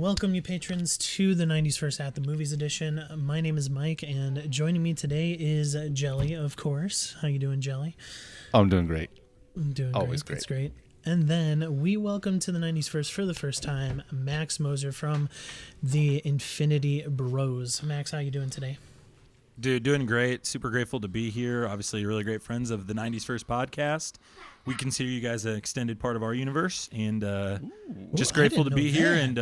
welcome you patrons to the 90s First at the Movies edition. My name is Mike, and joining me today is Jelly, of course. How you doing, Jelly? I'm doing great. I'm doing Always great. That's great. And then we welcome to the 90s First for the first time, Max Moser from the Infinity Bros. Max, how you doing today? Dude, doing great. Super grateful to be here. Obviously, really great friends of the 90s First podcast. We consider you guys an extended part of our universe, and just grateful to be here and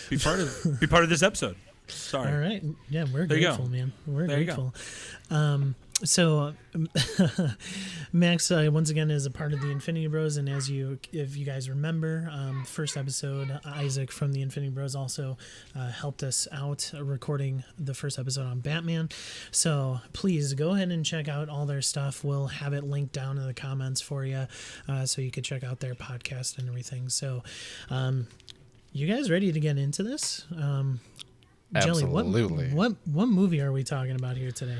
be part of this episode. Sorry. All right. Yeah, we're there grateful, man. We're grateful. So Max, once again, is a part of the Infinity Bros, and if you guys remember, first episode, Isaac from the Infinity Bros also helped us out recording the first episode on Batman. So please go ahead and check out all their stuff. We'll have it linked down in the comments for you, so you could check out their podcast and everything. So, you guys ready to get into this? Jelly, Absolutely. what movie are we talking about here today?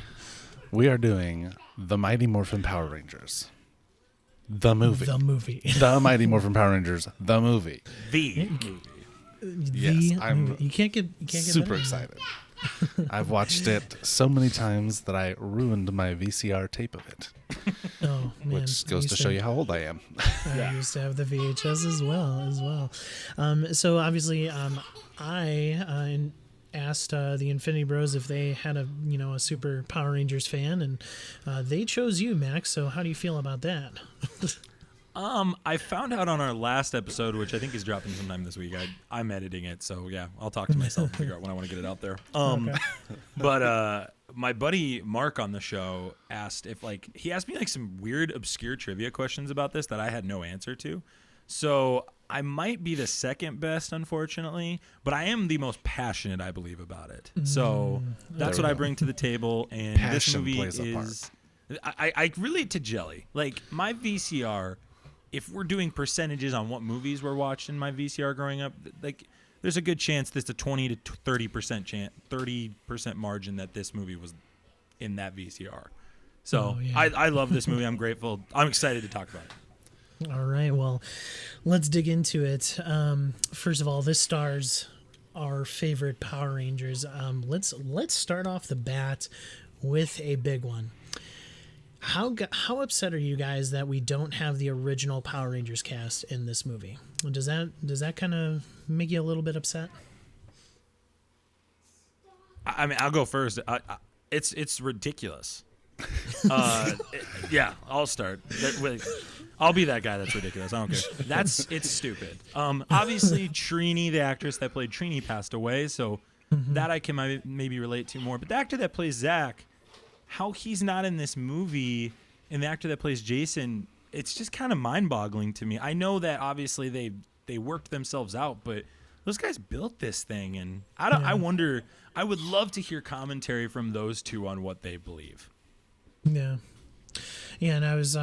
We are doing The Mighty Morphin Power Rangers. The movie. The Mighty Morphin Power Rangers. The movie. The movie. Yes, I'm you can't get super better. excited. I've watched it so many times that I ruined my VCR tape of it. Oh man, which goes to show you how old I am. I used to have the VHS as well. So obviously, I asked the Infinity Bros if they had a super Power Rangers fan, and they chose you, Max. So how do you feel about that? I found out on our last episode, which I think is dropping sometime this week. I'm editing it, so yeah, I'll talk to myself and figure out when I want to get it out there. Okay. But my buddy Mark on the show asked he asked me some weird, obscure trivia questions about this that I had no answer to. So I might be the second best, unfortunately, but I am the most passionate, I believe, about it. So that's what I bring to the table, and Passion this movie plays a is. I relate to Jelly. Like my VCR. If we're doing percentages on what movies were watched in my VCR growing up, there's a good chance there's a 20 to 30% margin that this movie was in that VCR. So I love this movie. I'm grateful. I'm excited to talk about it. All right, well, let's dig into it. First of all, this stars our favorite Power Rangers. Let's start off the bat with a big one. How upset are you guys that we don't have the original Power Rangers cast in this movie? Does that kind of make you a little bit upset? I mean, I'll go first. It's ridiculous. Yeah, I'll start. I'll be that guy that's ridiculous. I don't care. It's stupid. Obviously, Trini, the actress that played Trini, passed away, so that I can maybe relate to more. But the actor that plays Zach, how he's not in this movie, and the actor that plays Jason, it's just kind of mind-boggling to me. I know that obviously they worked themselves out, but those guys built this thing, and I wonder. I would love to hear commentary from those two on what they believe. Yeah, and I was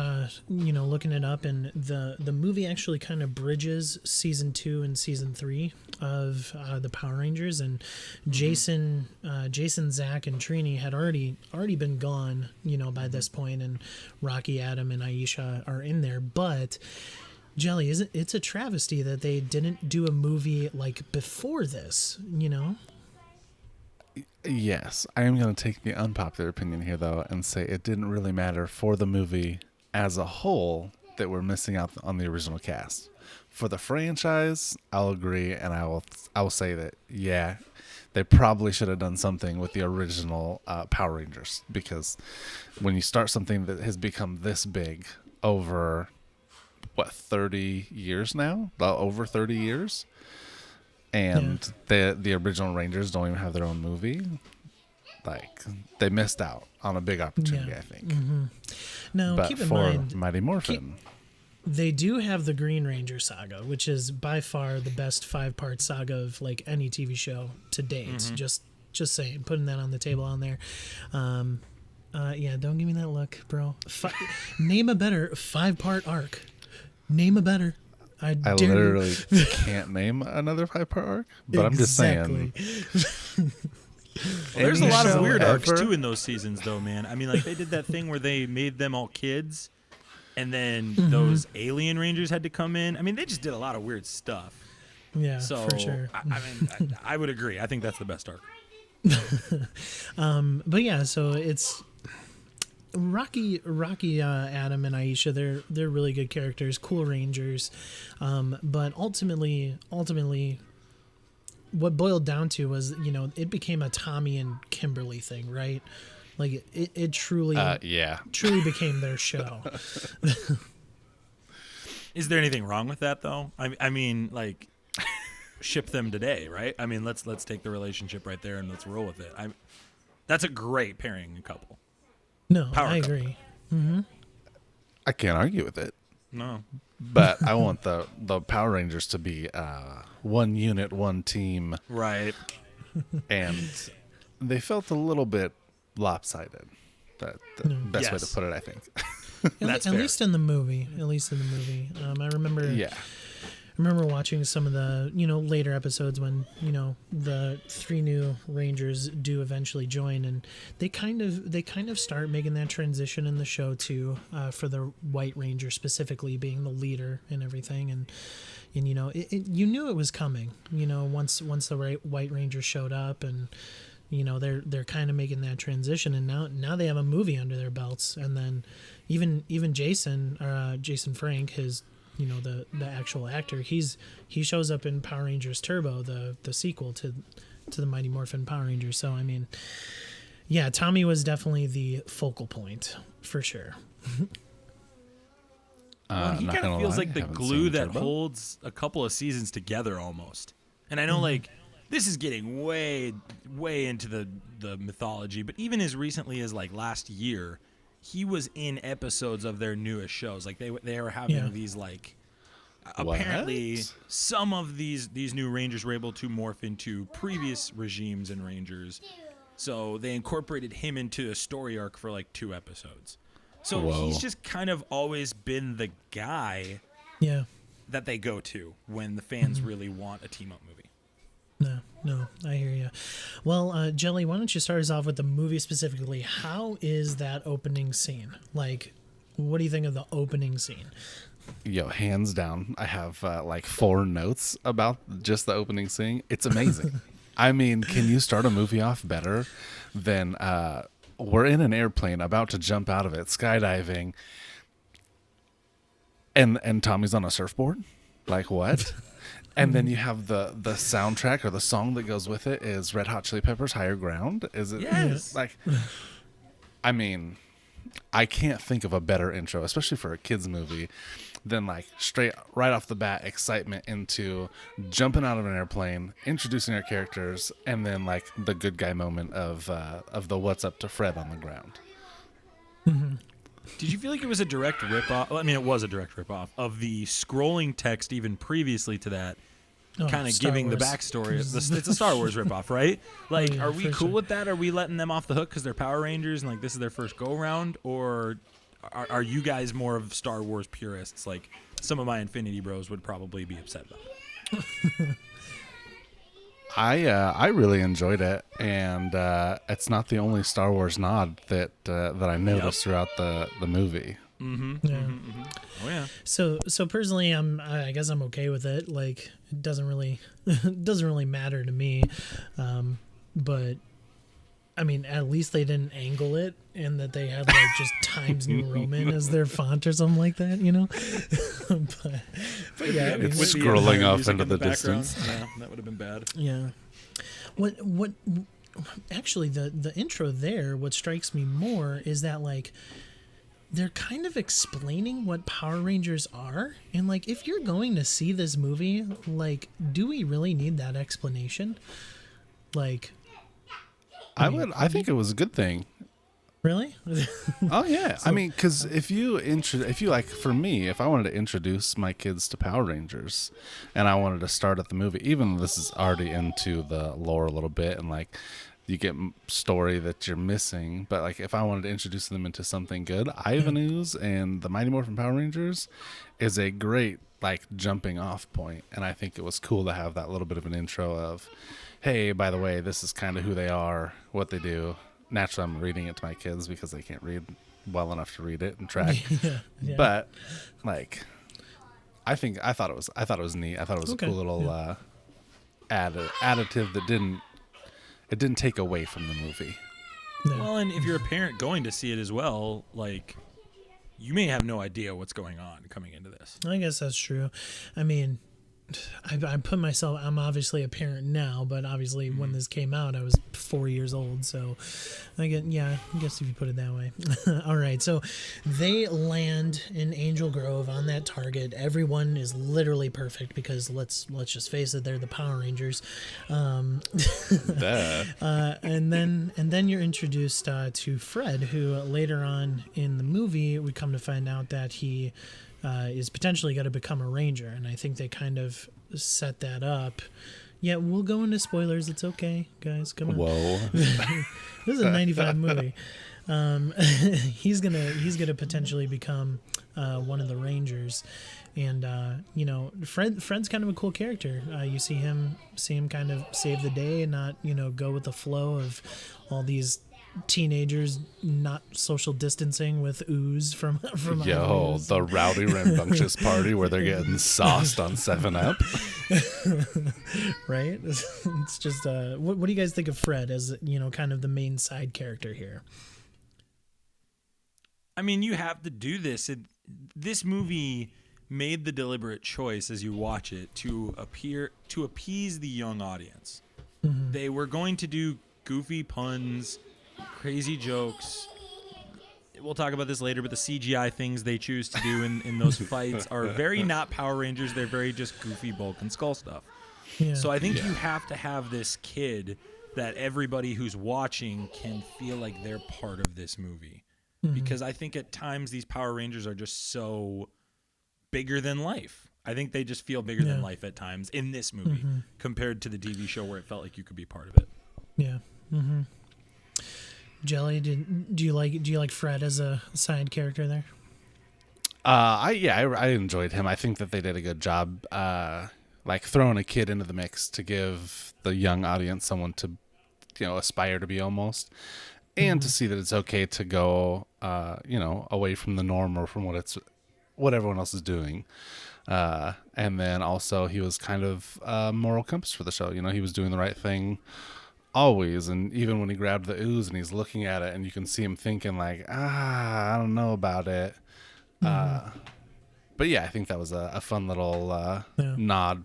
looking it up, and the movie actually kind of bridges season 2 and season 3 of the Power Rangers, and Jason, Zach, and Trini had already been gone, by this point, and Rocky, Adam, and Aisha are in there. But Jelly, it's a travesty that they didn't do a movie before this, Yes, I am going to take the unpopular opinion here, though, and say it didn't really matter for the movie as a whole that we're missing out on the original cast. For the franchise, I'll agree, and I will say that, yeah, they probably should have done something with the original Power Rangers, because when you start something that has become this big over, 30 years now? Over 30 years? And the original Rangers don't even have their own movie. They missed out on a big opportunity, I think. Mm-hmm. Now, but keep in for mind, Mighty Morphin, they do have the Green Ranger saga, which is by far the best 5-part saga of any TV show to date. Just saying, putting that on the table on there. Don't give me that look, bro. Name a better 5-part arc. Name a better. I literally can't name another 5-part arc, but I'm just saying. There's a lot of weird arcs too in those seasons, though, man. I mean, they did that thing where they made them all kids, and then those alien rangers had to come in. I mean, they just did a lot of weird stuff. Yeah, So for sure. I mean, I would agree. I think that's the best arc. But yeah, so it's Rocky, Adam and Aisha. They're really good characters, cool Rangers. But ultimately, what boiled down to was, it became a Tommy and Kimberly thing, right? Like it truly, truly became their show. Is there anything wrong with that though? I mean, like, ship them today, right? I mean, let's take the relationship right there and let's roll with it. That's a great pairing couple. No, Power I couple. agree. I can't argue with it. No. But I want the Power Rangers to be one unit, one team, Right. and they felt a little bit lopsided. That's the best way to Yes. put it, I think. That's At fair. least in the movie. I remember. Yeah. I remember watching some of the, later episodes when, the three new Rangers do eventually join, and they kind of start making that transition in the show too, for the White Ranger specifically being the leader and everything, and you knew it was coming, once the White Ranger showed up, and they're kind of making that transition, and now they have a movie under their belts, and then even Jason Frank, his the actual actor, he shows up in Power Rangers Turbo, the sequel to the Mighty Morphin Power Rangers. So I mean, yeah, Tommy was definitely the focal point for sure. Well, he not kind of gonna feels lie, like the haven't glue seen that Turbo. holds a couple of seasons together almost. And I know, like, this is getting way into the mythology, but even as recently as, like, last year, he was in episodes of their newest shows. Like, they were having these, like, apparently What? some of these new Rangers were able to morph into previous regimes and Rangers. So they incorporated him into a story arc for, like, 2 episodes. So Whoa. he's just kind of always been the guy Yeah. that they go to when the fans really want a team-up movie. No, I hear you. Well, Jelly, why don't you start us off with the movie specifically? How is that opening scene? Like, what do you think of the opening scene? Yo, hands down, I have like 4 notes about just the opening scene. It's amazing. I mean, can you start a movie off better than we're in an airplane about to jump out of it, skydiving, and Tommy's on a surfboard? Like, what? And then you have the soundtrack or the song that goes with it is Red Hot Chili Peppers' Higher Ground. Is it? Yes. Like, I mean, I can't think of a better intro, especially for a kids movie, than like straight right off the bat excitement into jumping out of an airplane, introducing our characters, and then like the good guy moment of the what's up to Fred on the ground. Did you feel like it was a direct ripoff? Well, I mean, it was a direct ripoff of the scrolling text even previously to that, kind of Star giving the Wars. backstory. It's a Star Wars ripoff, right? Like, Yeah, are we for cool sure. with that? Are we letting them off the hook because they're Power Rangers and like this is their first go around, or are you guys more of Star Wars purists? Like some of my Infinity Bros would probably be upset about it. I really enjoyed it, and it's not the only Star Wars nod that I noticed throughout the movie. Yeah. Oh yeah. So personally, I guess I'm okay with it. Like, it doesn't really matter to me. But I mean, at least they didn't angle it, and that they had like just Times New Roman as their font or something like that, but yeah, I mean, It's With the scrolling Empire off music into in the background. distance. Yeah, that would have been bad. yeah. What actually the intro there, what strikes me more is that like they're kind of explaining what Power Rangers are, and like if you're going to see this movie, like, do we really need that explanation? Like, I think it was a good thing. really? Oh yeah, I mean, because if you like, for me, if I wanted to introduce my kids to Power Rangers, and I wanted to start at the movie, even though this is already into the lore a little bit, and like you get story that you're missing, but like if I wanted to introduce them into something good, Ivan Ooze and the Mighty Morphin Power Rangers is a great like jumping off point, and I think it was cool to have that little bit of an intro of, hey, by the way, this is kind of who they are, what they do. Naturally, I'm reading it to my kids because they can't read well enough to read it and track. Yeah. But like, I thought it was neat. I thought it was Okay, a cool little additive that didn't take away from the movie. No. Well, and if you're a parent going to see it as well, like, you may have no idea what's going on coming into this. I guess that's true. I mean, I put myself, I'm obviously a parent now, but obviously when this came out, I was 4 years old. So I guess if you put it that way. All right. So they land in Angel Grove on that target. Everyone is literally perfect because let's just face it, they're the Power Rangers. And then you're introduced to Fred, who later on in the movie, we come to find out that he is potentially going to become a ranger, and I think they kind of set that up. Yeah, we'll go into spoilers. It's okay, guys. Come on. Whoa. This is a 95 movie. He's gonna potentially become one of the Rangers, and Fred's kind of a cool character. You see him kind of save the day and not go with the flow of all these teenagers not social distancing with ooze from ooze. The rowdy rambunctious party where they're getting sauced on 7-Up. Right. It's just what do you guys think of Fred as kind of the main side character here? I mean, you have to do this. This movie made the deliberate choice as you watch it to appease the young audience. Mm-hmm. They were going to do goofy puns, crazy jokes. We'll talk about this later, but the CGI things they choose to do in those fights are very not Power Rangers. They're very just goofy Bulk and Skull stuff. Yeah. So I think you have to have this kid that everybody who's watching can feel like they're part of this movie. Mm-hmm. Because I think at times these Power Rangers are just so bigger than life. I think they just feel bigger than life at times in this movie compared to the TV show where it felt like you could be part of it. Yeah. Mm-hmm. Jelly, do you like Fred as a side character there? I enjoyed him. I think that they did a good job, like throwing a kid into the mix to give the young audience someone to, aspire to be almost, and to see that it's okay to go, away from the norm or from what everyone else is doing. And then also he was kind of a moral compass for the show. He was doing the right thing always, and even when he grabbed the ooze and he's looking at it and you can see him thinking like, I don't know about it. But yeah, I think that was a fun little nod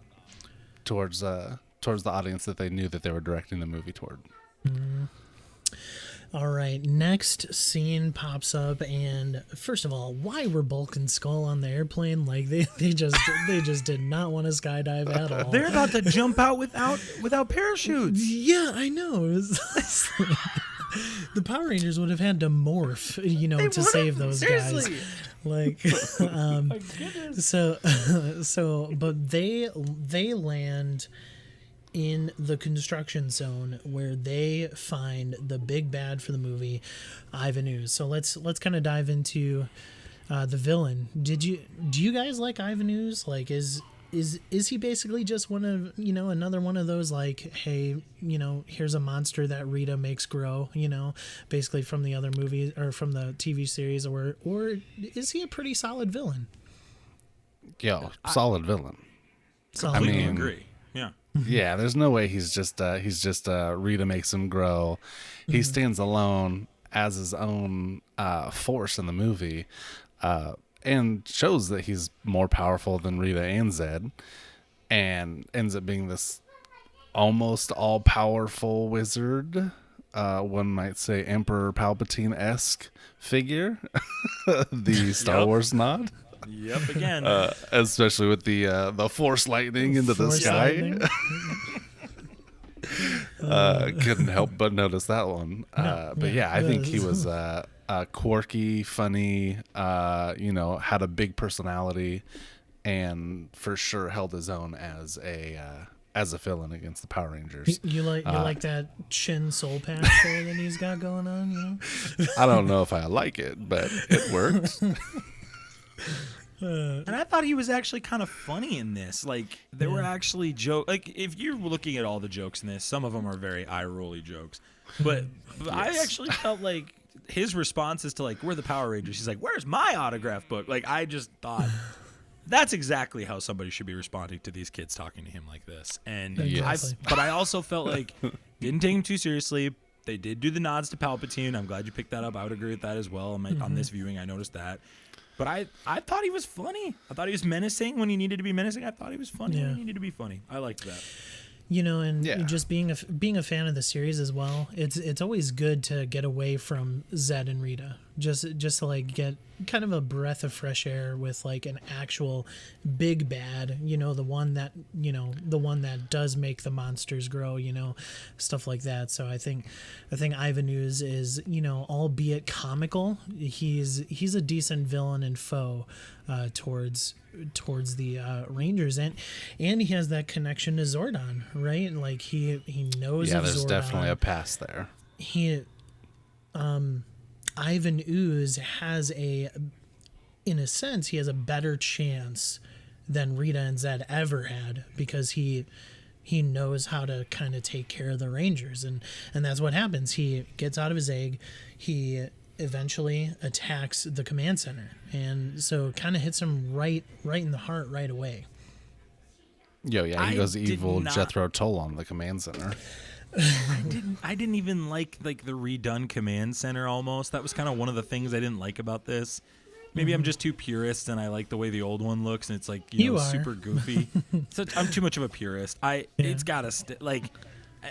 towards the audience that they knew that they were directing the movie toward. All right, next scene pops up, and first of all, why were Bulk and Skull on the airplane? Like they just did not want to skydive at all. They're about to jump out without parachutes. Yeah, I know. The Power Rangers would have had to morph, to save those guys. Like, but they land in the construction zone where they find the big bad for the movie, Ivan Ooze. So let's kind of dive into the villain. Do you guys like Ivan Ooze? Like, is he basically just one of another one of those, like, hey, here's a monster that Rita makes grow, basically from the other movies or from the TV series, or is he a pretty solid villain? Solid villain. I agree. Yeah. Yeah, there's no way he's just Rita makes him grow. He stands alone as his own force in the movie, and shows that he's more powerful than Rita and Zed, and ends up being this almost all-powerful wizard. One might say Emperor Palpatine-esque figure. The Star Wars nod. Yep, again. Especially with the force lightning into the sky. Couldn't help but notice that one. But yeah, I think he was quirky, funny, had a big personality, and for sure held his own as a villain against the Power Rangers. You like that chin soul patch there that he's got going on, I don't know if I like it, but it works. And I thought he was actually kind of funny in this. Like, there were actually jokes. Like, if you're looking at all the jokes in this, some of them are very eye-rolly jokes. But yes. I actually felt like his responses to, like, we're the Power Rangers. He's like, where's my autograph book? Like, I just thought That's exactly how somebody should be responding to these kids talking to him like this. And Yes. but I also felt like didn't take him too seriously. They did do the nods to Palpatine. I'm glad you picked that up. I would agree with that as well. On this viewing, I noticed that. But I thought he was funny. I thought he was menacing when he needed to be menacing. I thought he was funny when he needed to be funny. I liked that. You know, and just being a fan of the series as well, it's always good to get away from Zed and Rita, just to like get kind of a breath of fresh air with like an actual big bad, you know, the one that does make the monsters grow, you know, stuff like that. So I think Ivan Ooze is, you know, albeit comical, he's a decent villain and foe towards the Rangers, and he has that connection to Zordon, right? Like he knows of there's Zordon. definitely a past there. Ivan Ooze has in a sense, he has a better chance than Rita and Zed ever had, because he knows how to kind of take care of the Rangers, and that's what happens. He gets out of his egg, he eventually attacks the command center, and so kind of hits him right in the heart right away. He goes evil Jethro Tull on the command center. I didn't even like the redone command center. Almost, that was kind of one of the things I didn't like about this. Maybe I'm just too purist, and I like the way the old one looks, and it's like you know, super goofy. So I'm too much of a purist. It's gotta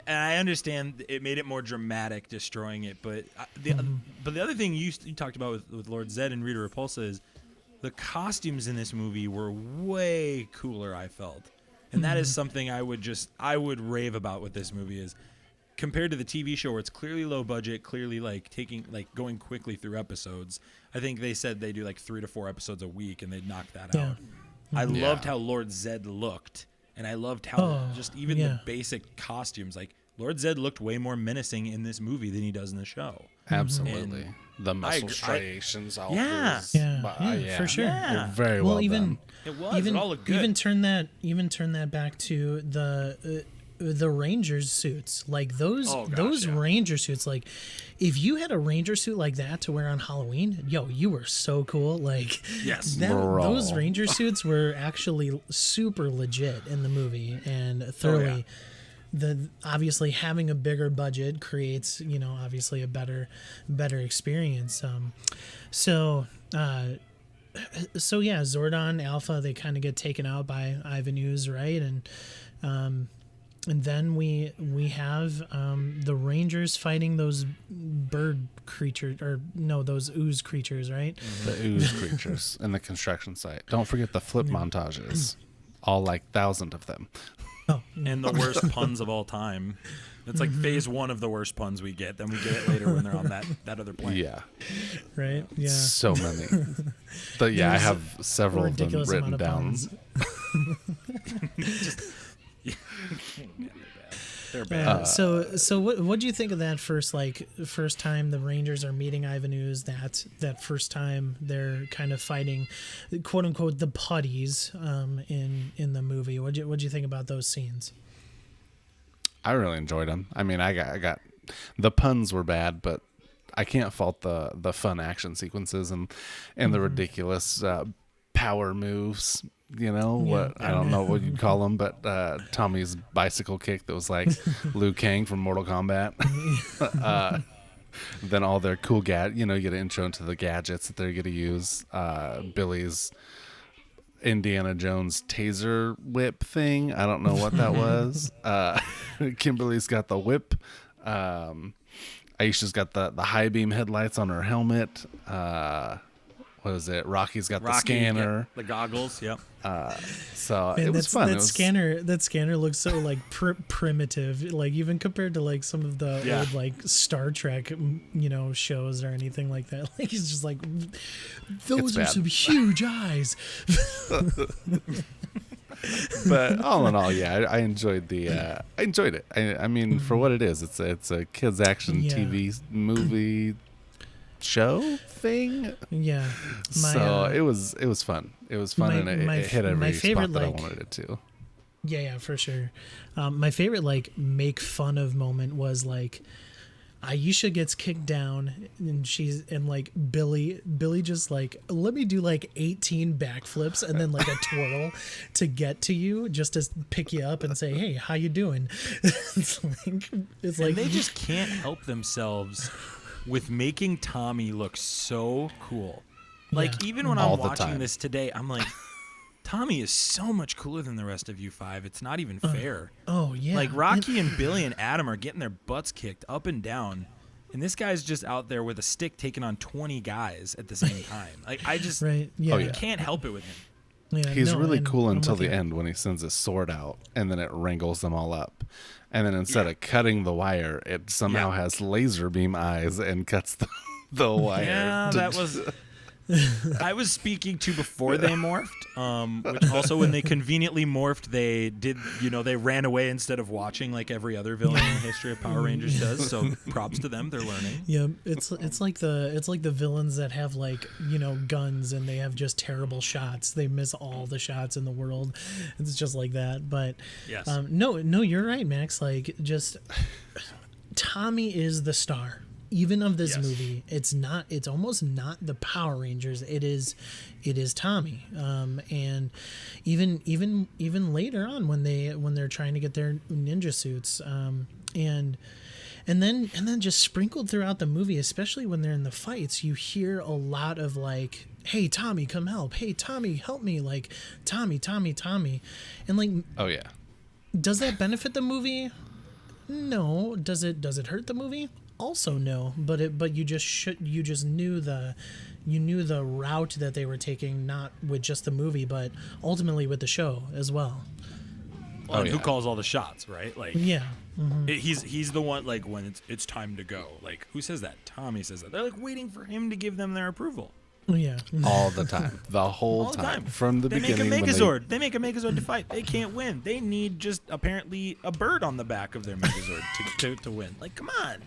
and I understand it made it more dramatic destroying it, but the other thing you talked about with Lord Zed and Rita Repulsa is the costumes in this movie were way cooler, I felt. And that is something I would rave about with this movie, is compared to the TV show where it's clearly low budget, clearly going quickly through episodes. I think they said they do like 3 to 4 episodes a week, and they'd knock that out. I loved how Lord Zed looked, and I loved how the basic costumes, like Lord Zed looked way more menacing in this movie than he does in the show. Absolutely. And the muscle striations all through for sure. Yeah. Very well done. It was. It all looked good. Even turn that back to the Rangers suits, like those Ranger suits. Like, if you had a Ranger suit like that to wear on Halloween, you were so cool. Like, yes, those Ranger suits were actually super legit in the movie, and thoroughly. Obviously having a bigger budget creates, you know, obviously a better experience. Zordon Alpha, they kind of get taken out by Ivan Ooze, right? And then we have the Rangers fighting those bird creatures, those ooze creatures, right? The ooze creatures in the construction site. Don't forget the flip montages, all like 1,000 of them. Oh. And the worst puns of all time. It's like phase 1 of the worst puns we get. Then we get it later when they're on that other plane. Yeah. Right? Yeah. So many. But I have several of them written down. They're bad. So what do you think of that first time the Rangers are meeting Ivan Ooze, that first time they're kind of fighting, quote unquote, the putties in the movie? What'd you think about those scenes? I really enjoyed them. I mean, I got the puns were bad, but I can't fault the fun action sequences and the ridiculous power moves. You know I don't know what you'd call them, but Tommy's bicycle kick that was like Liu Kang from Mortal Kombat. Then all their cool you get an intro into the gadgets that they're going to use. Billy's Indiana Jones taser whip thing. I don't know what that was. Kimberly's got the whip. Aisha's got the high beam headlights on her helmet. What is it? Rocky's got the scanner, the goggles. Yep. So it was fun. That scanner looks so like primitive, like even compared to like some of the old like Star Trek, shows or anything like that. Like he's just like, those are some huge eyes. But all in all, I enjoyed I enjoyed it. I mean, for what it is, it's a kids action TV movie show thing. Yeah. It was fun. It was fun, and it hit every spot that I wanted it to. Yeah, for sure. My favorite make fun of moment was Aisha gets kicked down, and like Billy just like, let me do like 18 backflips and then like a twirl to get to you, just to pick you up and say, hey, how you doing? it's like they just can't help themselves with making Tommy look so cool. Like, even when All I'm the watching time. this today, I'm like, Tommy is so much cooler than the rest of you five. It's not even fair. Oh yeah, Like, Rocky and Billy and Adam are getting their butts kicked up and down, and this guy's just out there with a stick taking on 20 guys at the same time. Like, I just right, yeah, I can't help it with him. yeah, He's no, really and cool I'm until with the you. end when he sends his sword out and then it wrangles them all up. And then instead of cutting the wire, it somehow has laser beam eyes and cuts the wire. Yeah, that was. I was speaking to before they morphed, which also when they conveniently morphed, they did, they ran away instead of watching like every other villain in the history of Power Rangers does. So props to them, they're learning. Yeah, it's like the villains that have like guns and they have just terrible shots. They miss all the shots in the world. It's just like that. But Yes. no, you're right, Max. Like, just Tommy is the star. Even of this Yes. movie, it's almost not the Power Rangers. It is Tommy. And even later on when they're trying to get their ninja suits, and then just sprinkled throughout the movie, especially when they're in the fights, you hear a lot of like, hey Tommy, come help, hey Tommy, help me, like Tommy, and like, Oh, yeah. does that benefit the movie? No. Does it hurt the movie? Also no. But you just knew the route that they were taking, not with just the movie, but ultimately with the show as well. Well, and yeah. who calls all the shots, right? Like, Yeah. he's the one, like, when it's time to go. Like, who says that? Tommy says that. They're like waiting for him to give them their approval. Yeah. All the time. The whole All the time. time. From the They make a beginning. when Megazord. They make a Megazord to fight. They can't win. They need just apparently a bird on the back of their Megazord to win. Like, come on.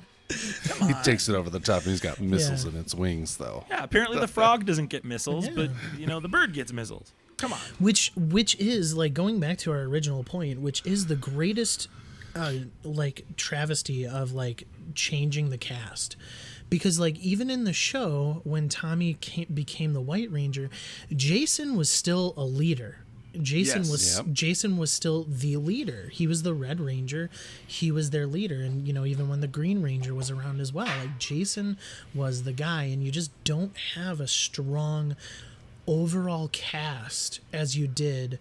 He takes it over the top and he's got missiles Yeah. in its wings, though. Yeah, apparently the frog doesn't get missiles, Yeah. but the bird gets missiles. Come on. Which is like, going back to our original point, which is the greatest like travesty of like changing the cast. Because like, even in the show, when Tommy became the White Ranger, Jason was still a leader. Jason was still the leader. He was the Red Ranger. He was their leader. And, even when the Green Ranger was around as well, like, Jason was the guy. And you just don't have a strong overall cast as you did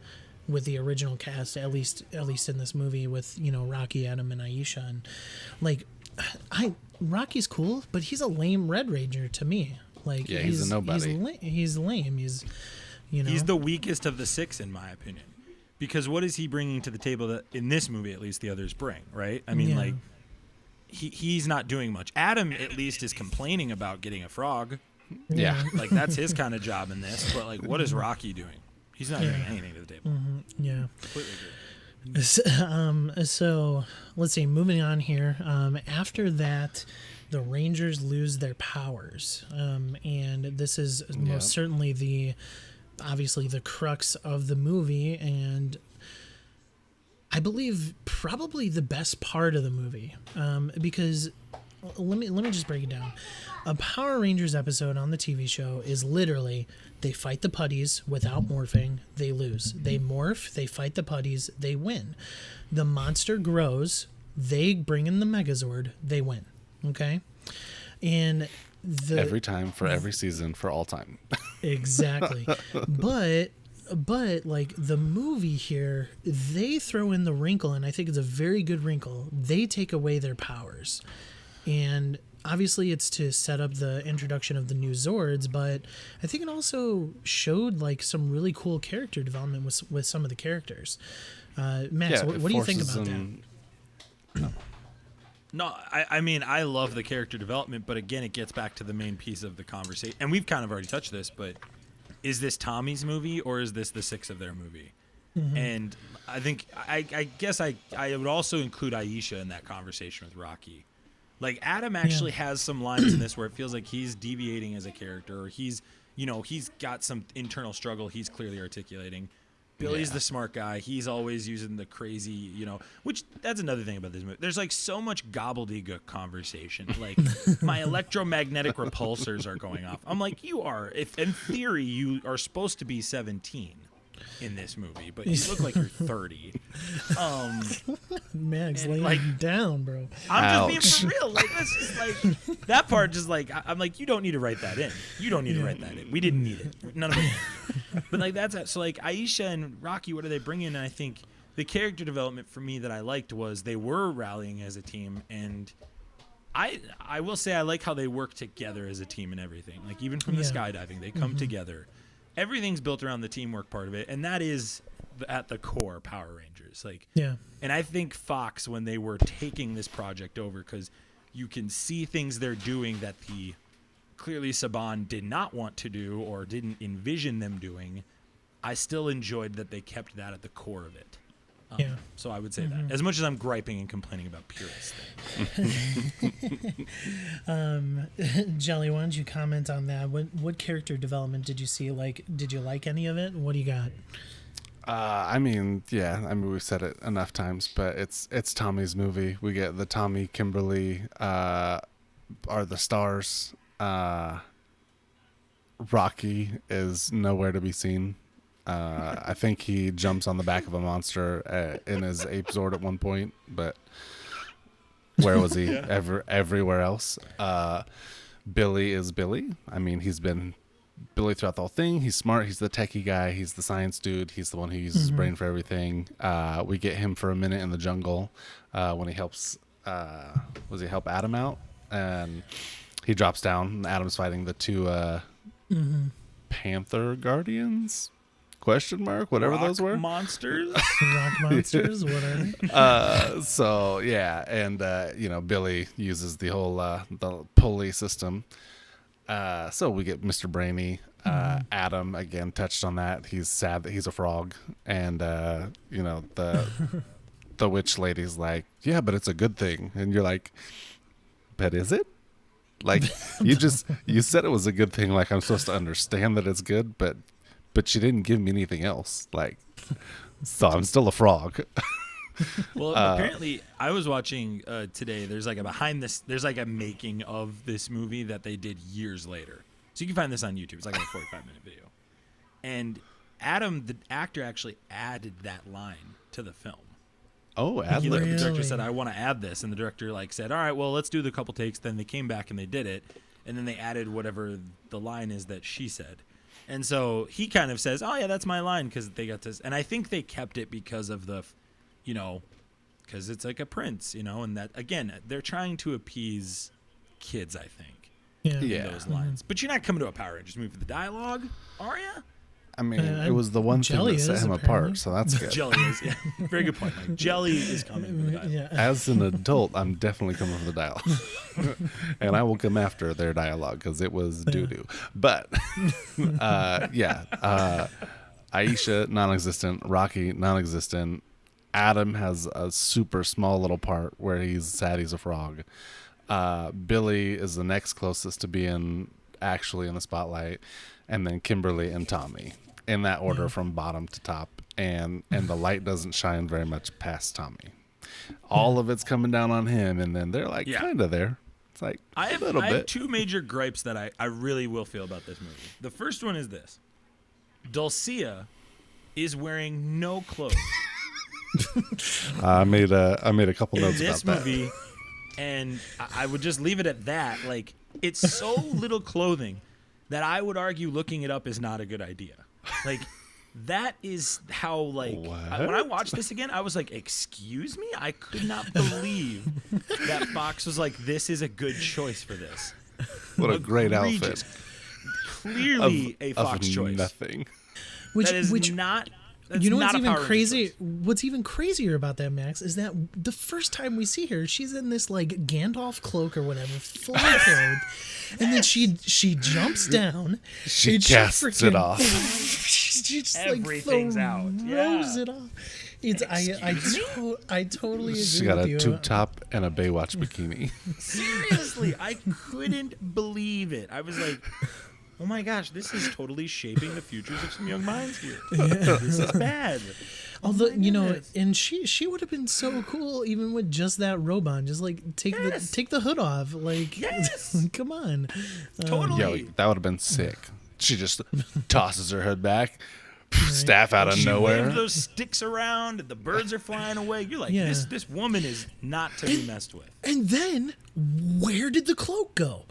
with the original cast, at least in this movie with, Rocky, Adam, and Aisha. And like, Rocky's cool, but he's a lame Red Ranger to me. Like, Yeah, he's a nobody. He's lame. He's the weakest of the six, in my opinion. Because what is he bringing to the table that, in this movie at least, the others bring, right? I mean, Yeah. like, he's not doing much. Adam, at least, is complaining about getting a frog. Yeah. Like, that's his kind of job in this. But, like, what is Rocky doing? He's not doing anything to the table. Yeah. Completely agree. So let's see. Moving on here. After that, the Rangers lose their powers, and this is most certainly obviously the crux of the movie, and I believe probably the best part of the movie, because let me just break it down. A Power Rangers episode on the TV show is literally, they fight the putties without morphing, they lose. They morph, they fight the putties, they win. The monster grows, they bring in the Megazord, they win. Okay? And Every time, for every season, for all time. exactly. But like, the movie here, they throw in the wrinkle, and I think it's a very good wrinkle. They take away their powers. And obviously it's to set up the introduction of the new Zords, but I think it also showed like some really cool character development with some of the characters. Max, what do you think about that? No, I mean, I love the character development, but again, it gets back to the main piece of the conversation. And we've kind of already touched this, but is this Tommy's movie or is this the six of their movie? Mm-hmm. And I think, I guess I would also include Aisha in that conversation with Rocky. Like, Adam actually has some lines in this where it feels like he's deviating as a character, or he's got some internal struggle he's clearly articulating. Billy's the smart guy. He's always using the crazy, which that's another thing about this movie. There's like so much gobbledygook conversation. Like my electromagnetic repulsors are going off. I'm like, if in theory you are supposed to be 17 in this movie, but you look like you're 30. Max, lay it down, bro. I'm just being for real. Like that's just like that part. Just like I'm like, you don't need to write that in. You don't need to write that in. We didn't need it. None of it. But like that's so like Aisha and Rocky. What do they bring in? And I think the character development for me that I liked was they were rallying as a team, and I will say I like how they work together as a team and everything. Like even from the skydiving, they come together. Everything's built around the teamwork part of it, and that is at the core Power Rangers. Like, and I think Fox, when they were taking this project over, because you can see things they're doing that clearly Saban did not want to do or didn't envision them doing. I still enjoyed that they kept that at the core of it. So I would say that, as much as I'm griping and complaining about purist things. Jelly, why don't you comment on that? What character development did you see? Like, did you like any of it? What do you got? We've said it enough times, but it's Tommy's movie. We get the Tommy, Kimberly are the stars. Rocky is nowhere to be seen. I think he jumps on the back of a monster in his ape Zord at one point, but where was he? Everywhere else. Billy is Billy. I mean, he's been Billy throughout the whole thing. He's smart. He's the techie guy. He's the science dude. He's the one who uses his brain for everything. We get him for a minute in the jungle when he helps. He help Adam out? And he drops down. And Adam's fighting the two Panther Guardians. Question mark, whatever Rock those were. Monsters? Rock monsters, whatever. Billy uses the whole the pulley system. So we get Mr. Brainy. Adam again touched on that. He's sad that he's a frog, and the witch lady's like, yeah, but it's a good thing, and you're like, but is it? Like you said it was a good thing. Like I'm supposed to understand that it's good, but she didn't give me anything else. Like, so I'm still a frog. Well, apparently, I was watching today. There's like there's like a making of this movie that they did years later. So you can find this on YouTube. It's like a 45-minute video. And Adam, the actor, actually added that line to the film. Oh, ad The lib. director said, "I want to add this," and the director said, "All right, well, let's do the couple takes." Then they came back and they did it, and then they added whatever the line is that she said. And so he kind of says, "Oh yeah, that's my line," because they got this. And I think they kept it because of the, because it's like a prince, and that again they're trying to appease kids. I think. Yeah. Those lines, but you're not coming to a Power Rangers movie for the dialogue, are you? I mean, it was the one Jelly thing that set is, him apparently. apart, so that's good. Jelly is, yeah. Very good point, Mike. Jelly is coming for the dialogue. Yeah. As an adult, I'm definitely coming for the dialogue. And I will come after their dialogue because it was doo-doo. But, Aisha, non-existent. Rocky, non-existent. Adam has a super small little part where he's sad he's a frog. Billy is the next closest to being actually in the spotlight. And then Kimberly and Tommy. In that order from bottom to top. And the light doesn't shine very much past Tommy. All of it's coming down on him, and then they're like kind of there. It's like I a little bit. have two major gripes that I really will feel about this movie. The first one is this. Dulcia is wearing no clothes. I made a couple in notes this about that. movie, and I would just leave it at that. Like, it's so little clothing that I would argue looking it up is not a good idea. Like, that is how, like, when I watched this again, I was like, excuse me? I could not believe that Fox was like, this is a good choice for this. What a great Egregious. outfit. Clearly a Fox choice. Nothing. That is not... That's You know not what's a even Power Rangers crazy? choice. What's even crazier about that, Max, is that the first time we see her, she's in this like Gandalf cloak or whatever, fully clothed, and then she jumps down. She and casts it freaking- off. she just Everything's out. throws Yeah. it off. It's I totally agree She got with a you. tube top and a Baywatch bikini. Seriously, I couldn't believe it. I was like, oh my gosh, this is totally shaping the futures of some young minds here. This is bad. Although, you know, and she would have been so cool even with just that robe on. Just like take the hood off. Like, come on. Totally. Yo, that would have been sick. She just tosses her hood back, staff out of nowhere. Wave those sticks around, and the birds are flying away. You're like, this woman is not to be messed with. And then, where did the cloak go?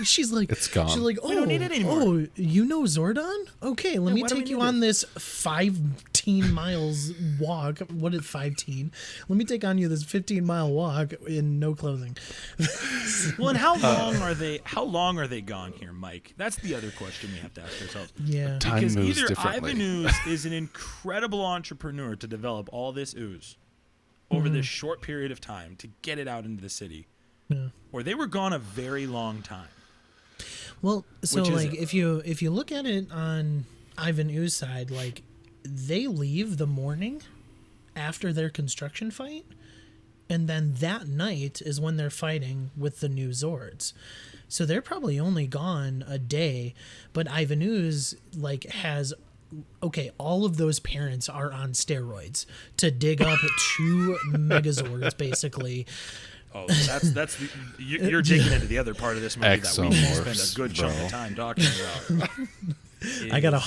She's like, it's gone. She's like, we don't need it anymore. Oh, you know Zordon? Okay, let me take you on this 15 miles walk. What is 15? Let me take on you this 15-mile walk in no clothing. Well, and how long are they gone here, Mike? That's the other question we have to ask ourselves. Yeah. Time because moves either differently. Ivan Ooze is an incredible entrepreneur to develop all this ooze over this short period of time to get it out into the city. Yeah. Or they were gone a very long time. Well, so Which is like it? if you look at it on Ivan Oo's side, like they leave the morning after their construction fight, and then that night is when they're fighting with the new Zords. So they're probably only gone a day, but Ivan Ooze like has all of those parents are on steroids to dig up 2 Megazords basically. Oh, that's you're digging into the other part of this movie that we spend a good chunk of time talking about. I got a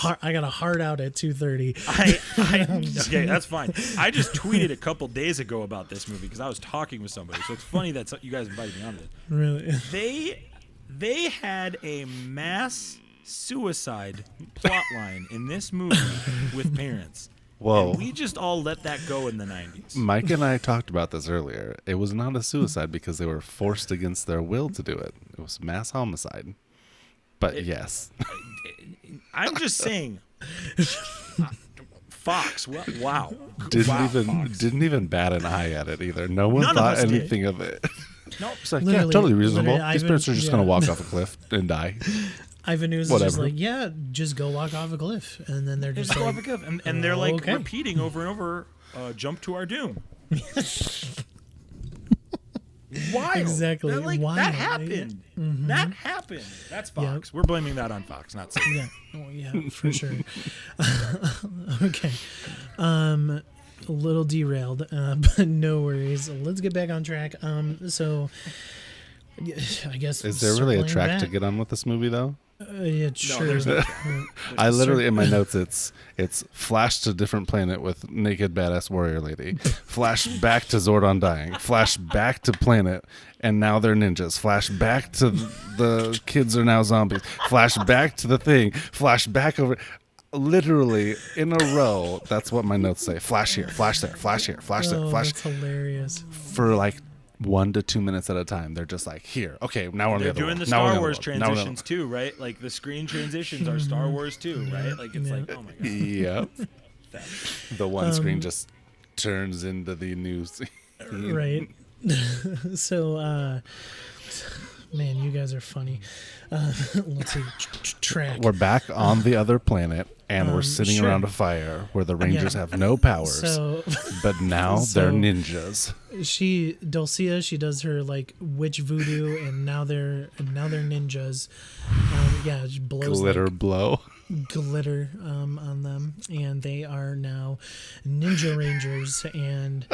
hard out at 2:30. Okay, that's fine. I just tweeted a couple days ago about this movie because I was talking with somebody. So it's funny that you guys invited me on this. Really? They had a mass suicide plot line in this movie with parents. Whoa. And we just all let that go in the 90s. Mike and I talked about this earlier. It was not a suicide because they were forced against their will to do it. It was mass homicide. But yes. I'm just saying. Fox. Wow. Didn't even bat an eye at it either. No one None of thought us did. anything of it. Nope. It's like, Literally- totally reasonable. literally, These Ivan- parents are just going yeah. to walk off a cliff and die. Ivan Ooze is just Whatever. like, just go walk off a cliff. And then they're just Just go like, off a cliff. And they're like okay. repeating over and over, jump to our doom. Wild. Exactly. They're like, Wild. that happened. That happened. That's Fox. We're blaming that on Fox, not Sony. yeah. Oh, yeah, for sure. Okay. A little derailed, but no worries. Let's get back on track. So, I guess. Is there really a circling track back- to get on with this movie, though? Yeah, sure. there's no I literally, in my notes, it's flash to different planet with naked badass warrior lady. Flash back to Zordon dying. Flash back to planet, and now they're ninjas. Flash back to the kids are now zombies. Flash back to the thing. Flash back over. Literally in a row. That's what my notes say. Flash here, flash there, flash here, flash there, flash. That's hilarious. For like 1 to 2 minutes at a time. They're just like, here, okay, now we're on the They're other doing one. the Now we're on Star the Wars other one. Now we're on the transitions too, right? Like the screen transitions are Star Wars too, right? Like it's like, oh my god. Yep. That- The one screen just turns into the new scene. Right. So, man, you guys are funny. Let's see. Track. We're back on the other planet, and we're sitting sure. around a fire where the Rangers have no powers, So, but now they're ninjas. Dulcia, she does her like witch voodoo, and now they're ninjas. She blows Glitter like, blow. glitter on them, and they are now ninja rangers. And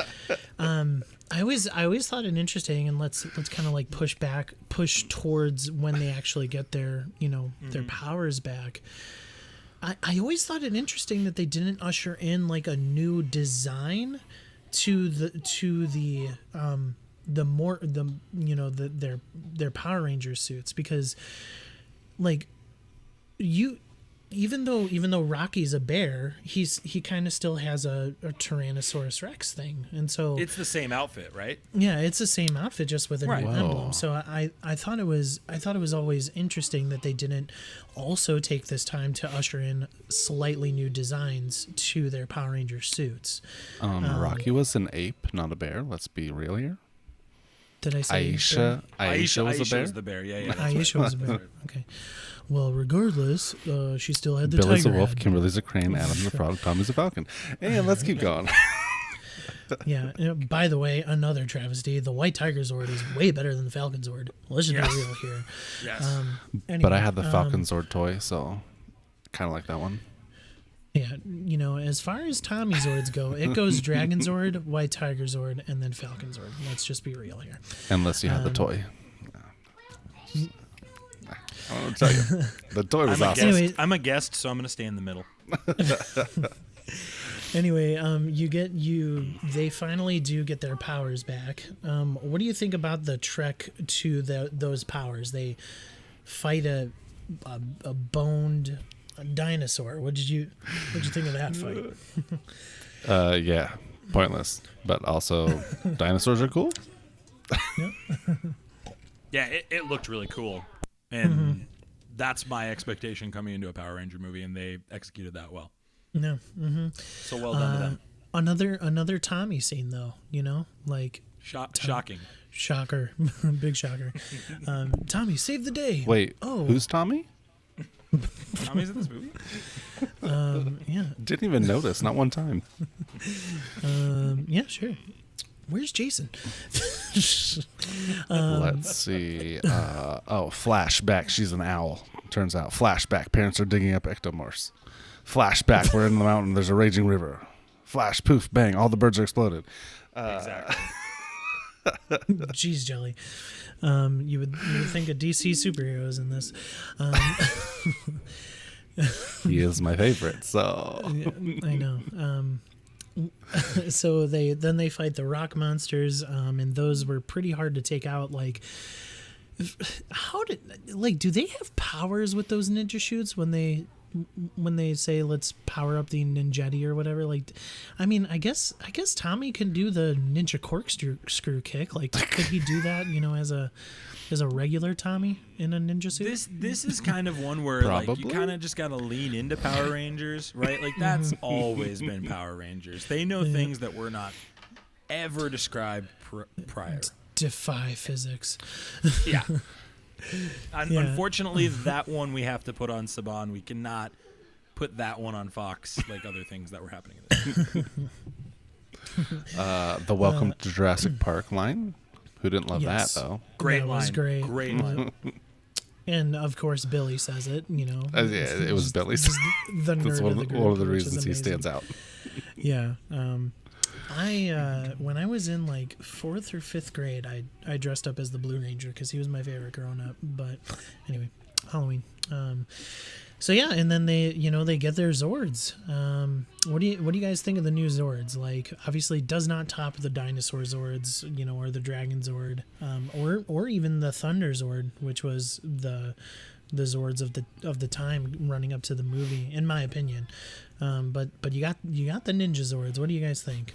I always thought it interesting, and let's kind of like push towards when they actually get their their powers back. I always thought it interesting that they didn't usher in like a new design to their Power Ranger suits, because like even though Rocky's a bear, he kind of still has a Tyrannosaurus Rex thing, and so It's the same outfit, right? yeah, it's the same outfit just with a Right. new Whoa. emblem. So I thought it was always interesting that they didn't also take this time to usher in slightly new designs to their Power Ranger suits. Rocky was an ape, not a bear. Let's be real here. Did I say Aisha was a bear. was the bear. Yeah, that's Aisha right. was a bear. Okay. Well, regardless, she still had the Billy's a tiger wolf, head. Kimberly's a crane, Adam's a frog, Tommy's a falcon. And let's keep going. Yeah. By the way, another travesty. The White Tiger Zord is way better than the Falcon Zord. Let's just be real here. Yes. Anyway, But I had the Falcon Zord toy, so kind of like that one. Yeah, as far as Tommy Zords go, it goes Dragon Zord, White Tiger Zord, and then Falcon Zord. Let's just be real here. Unless you had the toy. I don't tell you. The toy was awesome. Anyway, I'm a guest, so I'm going to stay in the middle. Anyway, they finally do get their powers back. What do you think about the trek to those powers? They fight a boned dinosaur. What did you think of that fight? Yeah, pointless. But also, dinosaurs are cool. Yeah, it looked really cool. And that's my expectation coming into a Power Ranger movie, and they executed that well. No. So well done to them. Another Tommy scene, though, like... Shocking. Shocker. Big shocker. Tommy, save the day. Wait, Oh. who's Tommy? Tommy's in this movie? Yeah. Didn't even notice, not one time. Yeah, sure. Where's Jason? Let's see. Flashback. She's an owl. Turns out. Flashback. Parents are digging up ectomorphs. Flashback. We're in the mountain. There's a raging river. Flash. Poof. Bang. All the birds are exploded. Exactly. Jeez, Jelly. You would think of DC superheroes in this. He is my favorite. So I know. So they fight the rock monsters, and those were pretty hard to take out. Like, do they have powers with those ninja shoots when they say let's power up the ninjetti or whatever? Like, I mean, I guess Tommy can do the ninja corkscrew kick. Like, could he do that? As a regular Tommy in a ninja suit? This is kind of one where like you kind of just got to lean into Power Rangers, right? Like that's always been Power Rangers. They know things that were not ever described prior. Defy physics. Yeah. Unfortunately, that one we have to put on Saban. We cannot put that one on Fox like other things that were happening in this. the Welcome to Jurassic Park line. Who didn't love that though? Great That line. was great. Great line. And of course, Billy says it. Yeah, it was Billy's. The nerd That's of the group, one of the which is reasons he amazing. stands out. Yeah. When I was in like 4th or 5th grade, I dressed up as the Blue Ranger because he was my favorite growing up. But anyway, Halloween. So yeah, and then they get their Zords. What do you guys think of the new Zords? Like, obviously, does not top the dinosaur Zords, or the Dragon Zord, or even the Thunder Zord, which was the Zords of the time running up to the movie, in my opinion. But you got the Ninja Zords. What do you guys think?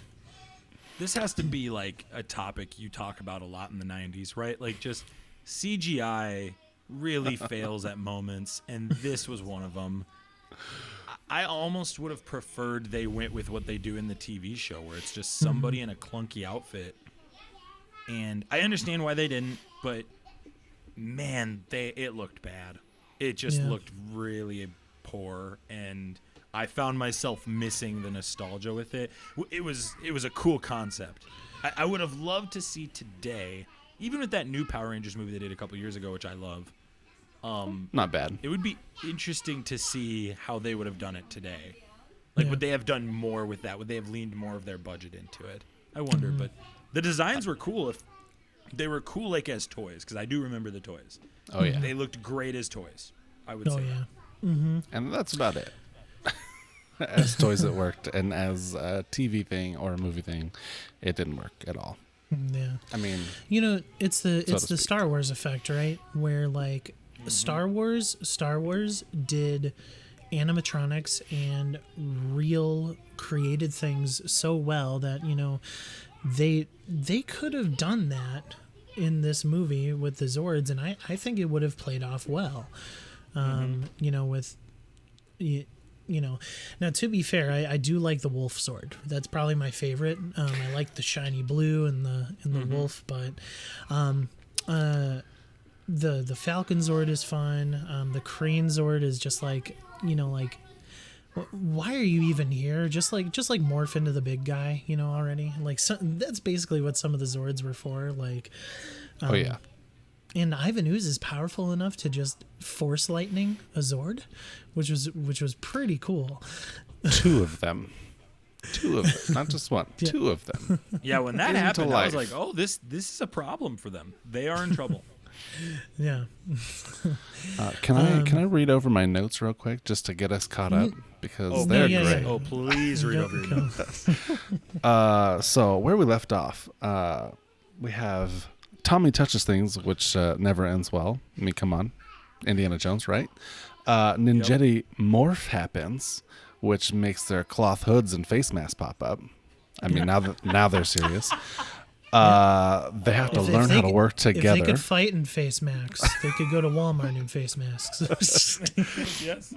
This has to be like a topic you talk about a lot in the 90s, right? Like just CGI really fails at moments, and this was one of them. I almost would have preferred they went with what they do in the TV show, where it's just somebody in a clunky outfit. And I understand why they didn't, but man, it looked bad. It just looked really poor, and I found myself missing the nostalgia with it. It was a cool concept. I would have loved to see today, even with that new Power Rangers movie they did a couple years ago, which I love. Not bad. It would be interesting to see how they would have done it today. Like, would they have done more with that? Would they have leaned more of their budget into it? I wonder. But the designs were cool. If they were cool, like as toys, because I do remember the toys. Oh yeah, they looked great as toys. I would say. Oh yeah. Mm-hmm. And that's about it. As toys, it worked, and as a TV thing or a movie thing, it didn't work at all. Yeah. I mean, it's the Star Wars effect, right? Where like Star Wars did animatronics and real created things so well that they could have done that in this movie with the Zords, and I think it would have played off well. Now to be fair, I do like the wolf sword. That's probably my favorite. I like the shiny blue and the wolf, but the Falcon Zord is fun. The Crane Zord is just like why are you even here? Just like morph into the big guy, already. Like that's basically what some of the Zords were for. Like, Oh yeah. and Ivan Ooze is powerful enough to just force lightning a Zord, which was pretty cool. Two of them, not just one. Yeah. Two of them. Yeah, when that Into happened, I was life. like, oh, this is a problem for them. They are in trouble. Yeah. Can I read over my notes real quick just to get us caught up because Oh, they're yeah, great. yeah. Oh, please read Go- over your go. notes. So where we left off, we have Tommy touches things, which never ends well. I mean, come on, Indiana Jones, right? Ninjetti morph happens, which makes their cloth hoods and face masks pop up. I mean, now they're serious. They have to learn how to work If they together. could fight in face masks, they could go to Walmart in face masks. Yes.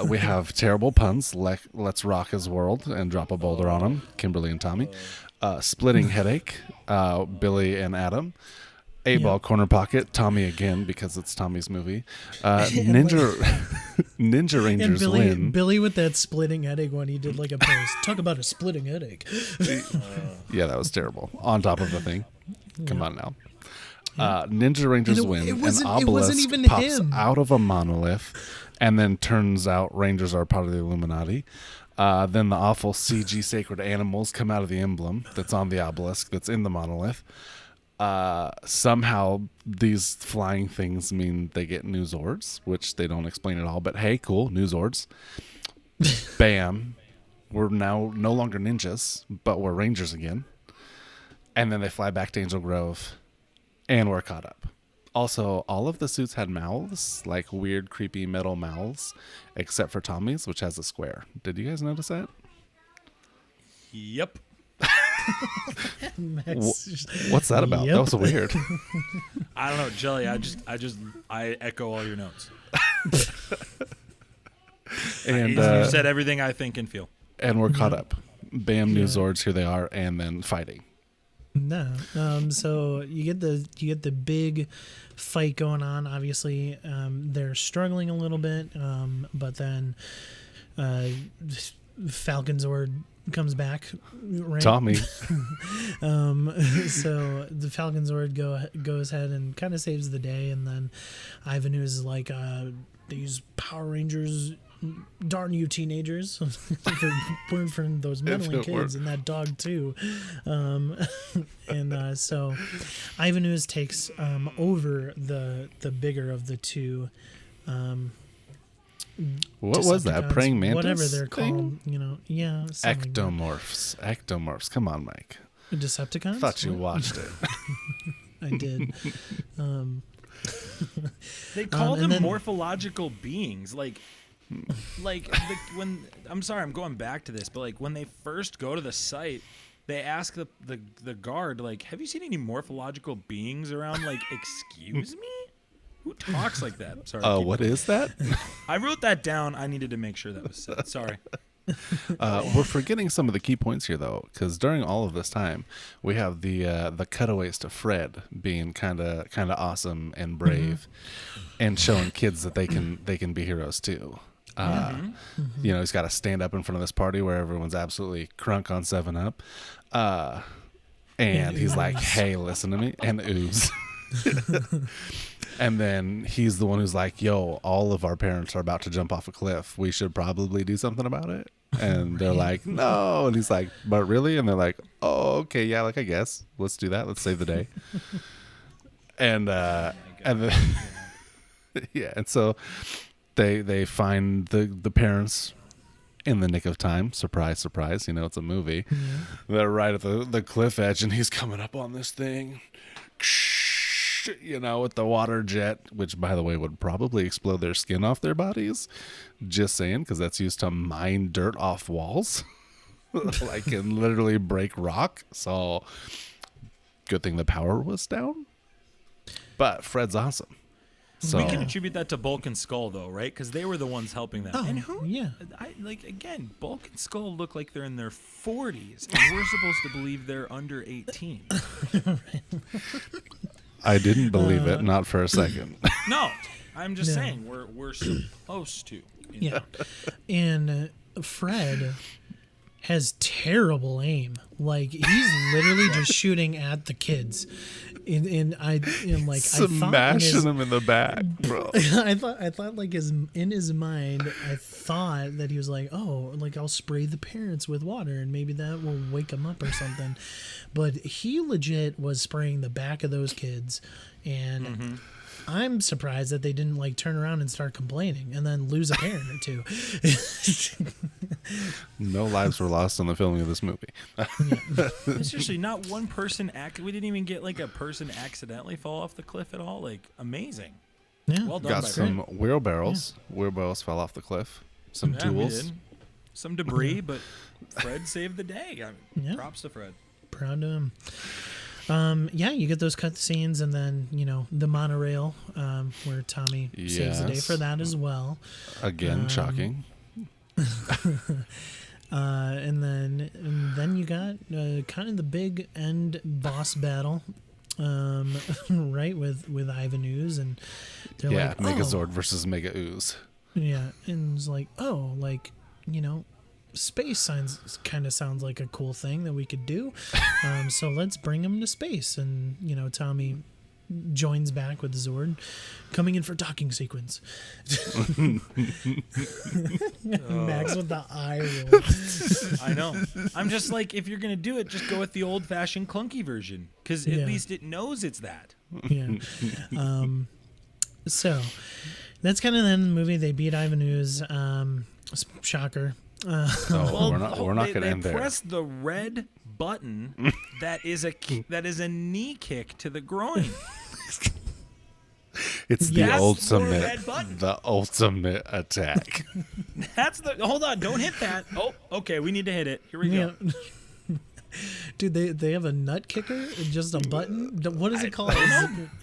We have terrible puns. Let's rock his world and drop a boulder on him. Kimberly and Tommy. Splitting headache. Billy and Adam. 8-ball corner pocket. Tommy again because it's Tommy's movie. Ninja Rangers and win. Billy with that splitting headache when he did like a post. Talk about a splitting headache. Yeah, that was terrible. On top of the thing. Come on now. Ninja Rangers And win. it An wasn't obelisk even pops him. out of a monolith, and then turns out Rangers are part of the Illuminati. Then the awful CG sacred animals come out of the emblem that's on the obelisk that's in the monolith. Somehow these flying things mean they get new Zords, which they don't explain at all. But hey, cool, new Zords. Bam. We're now no longer ninjas, but we're Rangers again. And then they fly back to Angel Grove, and we're caught up. Also, all of the suits had mouths, like weird, creepy metal mouths, except for Tommy's, which has a square. Did you guys notice that? Yep. Max, What's that about? Yep. That was weird. I don't know, Jelly. I echo all your notes. And You said everything I think and feel. and we're caught up. Bam, new Yeah. Zords, here they are, and then fighting. No. So you get the big fight going on. Obviously, they're struggling a little bit, but then Falcon Zord comes back. Right? Tommy. So the Falcon Zord goes ahead and kind of saves the day, and then Ivan is like, "These Power Rangers, darn you teenagers!" If it weren't for those meddling it kids weren't. and that dog too. So Ivan Ooze takes over the bigger of the two. What was that? Decepticons, Praying mantis? whatever they're thing? called, yeah. something like that. Ectomorphs. Come on, Mike. Decepticons. Thought you What? watched it. I did. They call and them then- morphological beings. When I'm sorry, I'm going back to this, but like when they first go to the site, they ask the guard, like, "Have you seen any morphological beings around?" Like, excuse me? Who talks like that? Sorry. keep What going. is that? I wrote that down. I needed to make sure that was said. Sorry. We're forgetting some of the key points here, though, because during all of this time, we have the cutaways to Fred being kind of awesome and brave, and showing kids that they can be heroes too. He's got to stand up in front of this party where everyone's absolutely crunk on 7-Up, and he's like, "Hey, listen to me," and ooze. And then he's the one who's like, "Yo, all of our parents are about to jump off a cliff. We should probably do something about it." And they're like, "No." And he's like, "But really?" And they're like, "Oh, okay, yeah, like I guess. Let's do that. Let's save the day." And then, yeah, and so they find the parents in the nick of time. Surprise, surprise. It's a movie. Yeah. They're right at the cliff edge, and he's coming up on this thing. With the water jet, which, by the way, would probably explode their skin off their bodies. Just saying, because that's used to mine dirt off walls. Like, and literally break rock. So, good thing the power was down. But Fred's awesome. So, We can attribute that to Bulk and Skull, though, right? Because they were the ones helping them. Oh, and who? yeah. Again, Bulk and Skull look like they're in their 40s, and we're supposed to believe they're under 18. I didn't believe it, not for a second. No, I'm just No. saying we're supposed to. Yeah. And Fred has terrible aim. Like, he's literally just shooting at the kids. And like, smashing him in the back, bro. I thought like in his mind, I thought that he was like, oh, like I'll spray the parents with water and maybe that will wake them up or something. But he legit was spraying the back of those kids, and I'm surprised that they didn't like turn around and start complaining and then lose a parent or two. No lives were lost on the filming of this movie. Seriously, not one person we didn't even get like a person accidentally fall off the cliff at all. Like, amazing. Yeah. Well done. Got by some Fred. wheelbarrows. Wheelbarrows fell off the cliff. Some We tools. did. Some debris, but Fred saved the day. Yeah. Props to Fred. Proud of him. Yeah, you get those cut scenes, and then the monorail, where Tommy saves the day Yes. for that as well. Again, shocking. And then you got kind of the big end boss battle, right, with Ivan Ooze, and they're Yeah, like, Megazord versus Mega Ooze. yeah, and it's like, oh, like, space kind of sounds like a cool thing that we could do. So let's bring him to space. And, Tommy joins back with Zord, coming in for docking sequence. Max with the eye roll. I know. I'm just like, if you're going to do it, just go with the old-fashioned clunky version, because at Yeah. least it knows it's that. Yeah. So that's kind of the end of the movie. They beat Ivan Ooze. Shocker. We're not going to end They there. press the red button that is a knee kick to the groin. It's Yes, the for ultimate, red button. the ultimate attack. Hold on, don't hit that. Oh, okay, we need to hit it. Here we go. Yeah. Dude, they have a nut kicker, just a button. What is it called?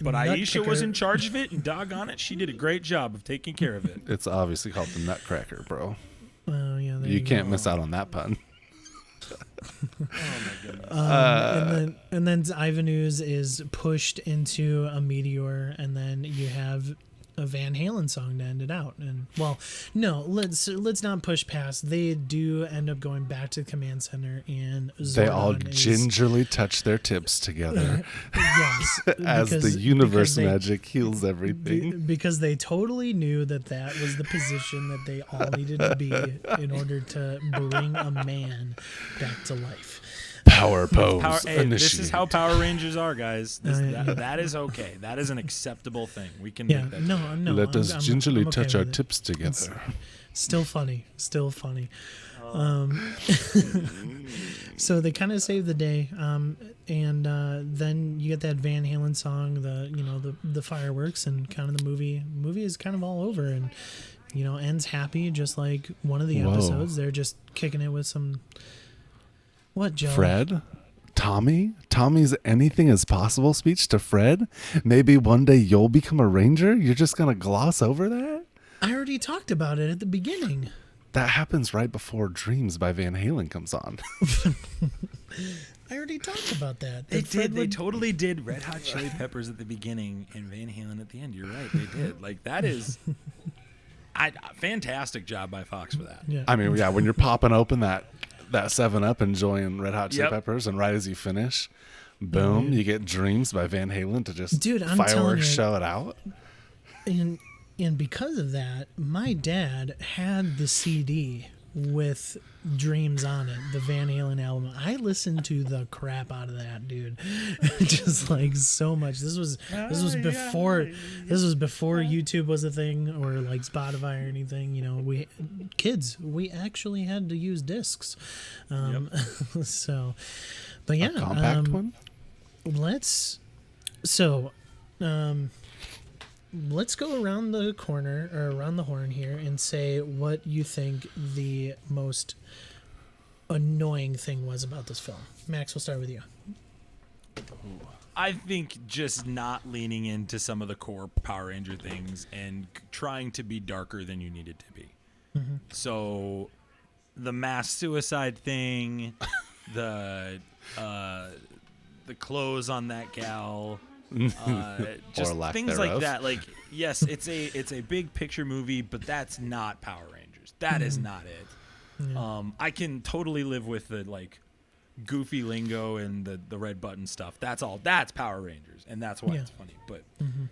But Nut Aisha was kicker. in charge of it, and doggone it, she did a great job of taking care of it. It's obviously called the Nutcracker, bro. Oh yeah, there You go. can't miss out on that pun. Oh my goodness. And then Ivan Ooze is pushed into a meteor, and then you have a Van Halen song to end it out. And well, no, let's not push past. They do end up going back to the command center, and They all Zordon is- gingerly touch their tips together yes, as because- the universe because they- magic heals everything. because they totally knew that was the position that they all needed to be in order to bring a man back to life. Power pose. Hey, this initiate. is how Power Rangers are, guys. Yeah. That is okay. That is an acceptable thing. We can Yeah, make that. no. Let us gingerly I'm okay touch our with it. tips together. Still funny. So they kind of save the day, and then you get that Van Halen song, the fireworks, and kind of the movie is kind of all over, and ends happy, just like one of the Whoa. episodes. They're just kicking it with some. What, Joe? Fred? Tommy's anything is possible speech to Fred? Maybe one day you'll become a ranger? You're just going to gloss over that? I already talked about it at the beginning. That happens right before Dreams by Van Halen comes on. I already talked about that. They That Fred did. They would- totally did. Red Hot Chili Peppers at the beginning and Van Halen at the end. You're right. They did. Like, that is fantastic job by Fox for that. Yeah. I mean, yeah, when you're popping open that 7-Up, enjoying Red Hot Chili Yep. Peppers, and right as you finish, boom, you get Dreams by Van Halen to just Dude, I'm telling fireworks you. show it out. And because of that, my dad had the CD with Dreams on it, the Van Halen album. I listened to the crap out of that, dude. Just like so much. This was before YouTube was a thing, or like Spotify or anything. We actually had to use discs. So, but yeah, A compact one? Let's go around the corner, or around the horn here, and say what you think the most annoying thing was about this film. Max, we'll start with you. I think just not leaning into some of the core Power Ranger things and trying to be darker than you needed to be. Mm-hmm. So the mass suicide thing, the clothes on that gal, Just lack things thereof. like that. Like, yes, it's a big picture movie, but that's not Power Rangers. That is not it. Yeah. I can totally live with the like goofy lingo and the red button stuff. That's all. That's Power Rangers, and that's why it's funny. But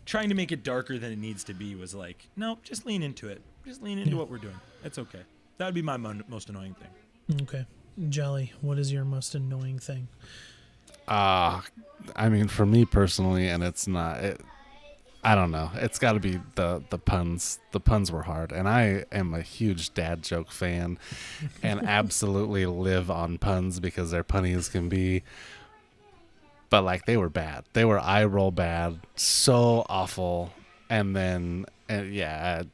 trying to make it darker than it needs to be was like, no, just lean into it. Just lean into what we're doing. It's okay. That would be my most annoying thing. Okay. Jelly, what is your most annoying thing? I mean, for me personally, and it's not. I don't know. It's got to be the puns. The puns were hard, and I am a huge dad joke fan, and absolutely live on puns because they're punny as can be. But like, they were bad. They were eye roll bad, so awful. And then,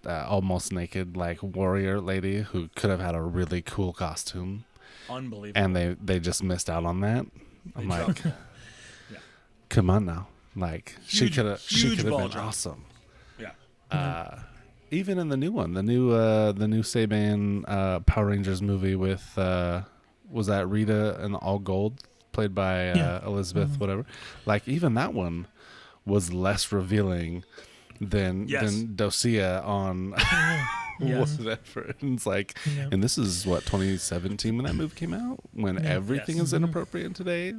almost naked like warrior lady who could have had a really cool costume, Unbelievable. and they just missed out on that. I'm They like, dropped the ball. come on now. Like, she Huge- could have huge ball been drop. awesome. Yeah. Even in the new one, the new Saban Power Rangers movie with was that Rita in all gold, played by Elizabeth, whatever. Like, even that one was less revealing than Dosia on Yes. whatever. And it's like, and this is what 2017 when that movie came out, when everything is inappropriate today.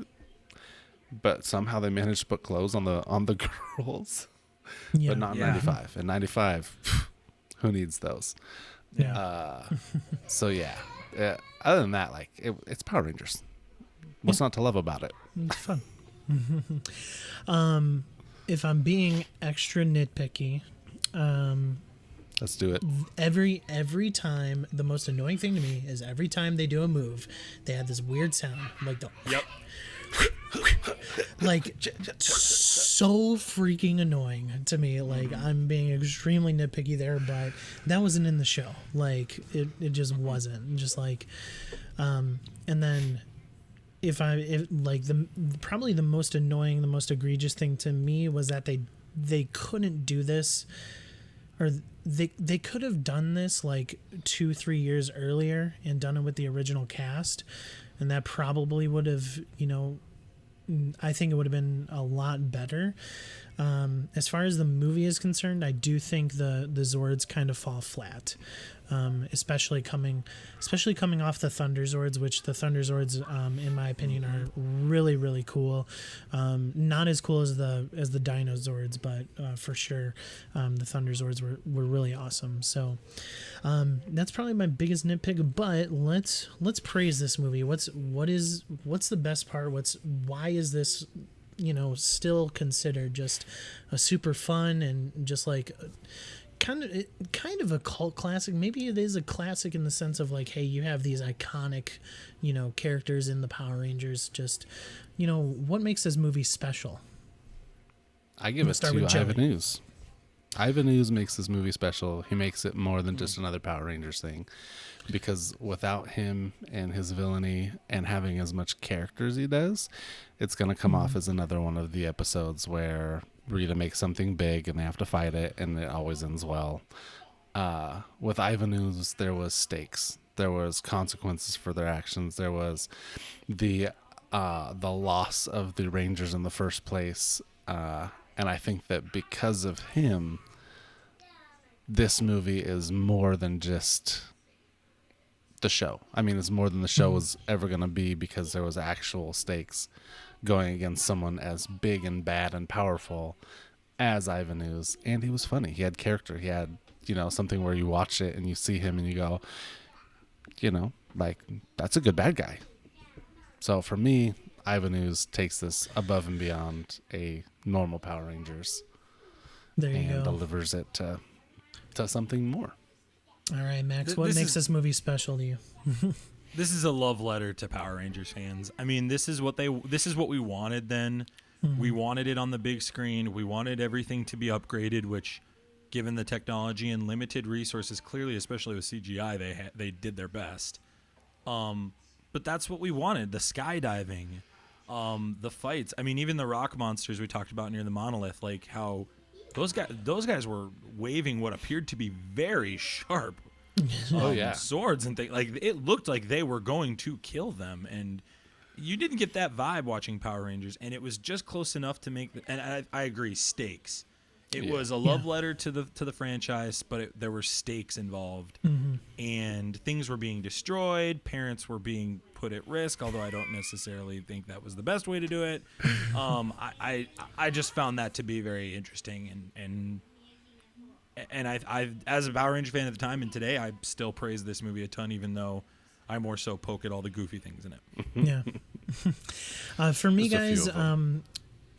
But somehow they managed to put clothes on the girls, but not in Yeah. 95. In 95, who needs those? Yeah. So other than that, like it's Power Rangers. What's not to love about it? It's fun. If I'm being extra nitpicky, Let's do it. every time, the most annoying thing to me is every time they do a move, they have this weird sound, like the Yep. like so freaking annoying to me. Like, I'm being extremely nitpicky there, but that wasn't in the show. Like, it just wasn't. Just like, and then if probably the most annoying, the most egregious thing to me was that they couldn't do this, or they could have done this like 2-3 years earlier and done it with the original cast, and that probably would have, I think it would have been a lot better. As far as the movie is concerned, I do think the Zords kind of fall flat, especially coming off the Thunder Zords, which the Thunder Zords, in my opinion, are really, really cool. Not as cool as the Dino Zords, but for sure, the Thunder Zords were really awesome. So that's probably my biggest nitpick. But let's praise this movie. What's the best part? Why is this still considered just a super fun and just like kind of a cult classic? Maybe it is a classic in the sense of like, hey, you have these iconic characters in the Power Rangers. Just what makes this movie special? I give it to Ivan Ooze. Ivan Ooze makes this movie special. He makes it more than just another Power Rangers thing, because without him and his villainy and having as much character as he does, it's going to come off as another one of the episodes where Rita makes something big and they have to fight it, and it always ends well. With Ivan Ooze, there was stakes. There was consequences for their actions. There was the loss of the Rangers in the first place. And I think that because of him, this movie is more than just the show. I mean, it's more than the show was ever going to be, because there was actual stakes going against someone as big and bad and powerful as Ivan Ooze. And he was funny. He had character. He had, something where you watch it and you see him and you go, like, that's a good bad guy. So for me, Ivan Ooze takes this above and beyond a normal Power Rangers. There you go. And delivers it to something more. All right, Max, what makes this movie special to you? This is a love letter to Power Rangers fans. I mean, this is what we wanted then. We wanted it on the big screen. We wanted everything to be upgraded, which, given the technology and limited resources, clearly, especially with CGI, they did their best. But that's what we wanted. The skydiving, the fights. I mean, even the rock monsters we talked about near the monolith, like how those guys were waving what appeared to be very sharp swords and things. Like, it looked like they were going to kill them. And you didn't get that vibe watching Power Rangers, and it was just close enough to make. And I agree, stakes. It was a love letter to the franchise, but there were stakes involved, and things were being destroyed. Parents were being put at risk, although I don't necessarily think that was the best way to do it. I just found that to be very interesting, and I as a Power Ranger fan at the time and today, I still praise this movie a ton, even though I more so poke at all the goofy things in it. Yeah. For me, guys,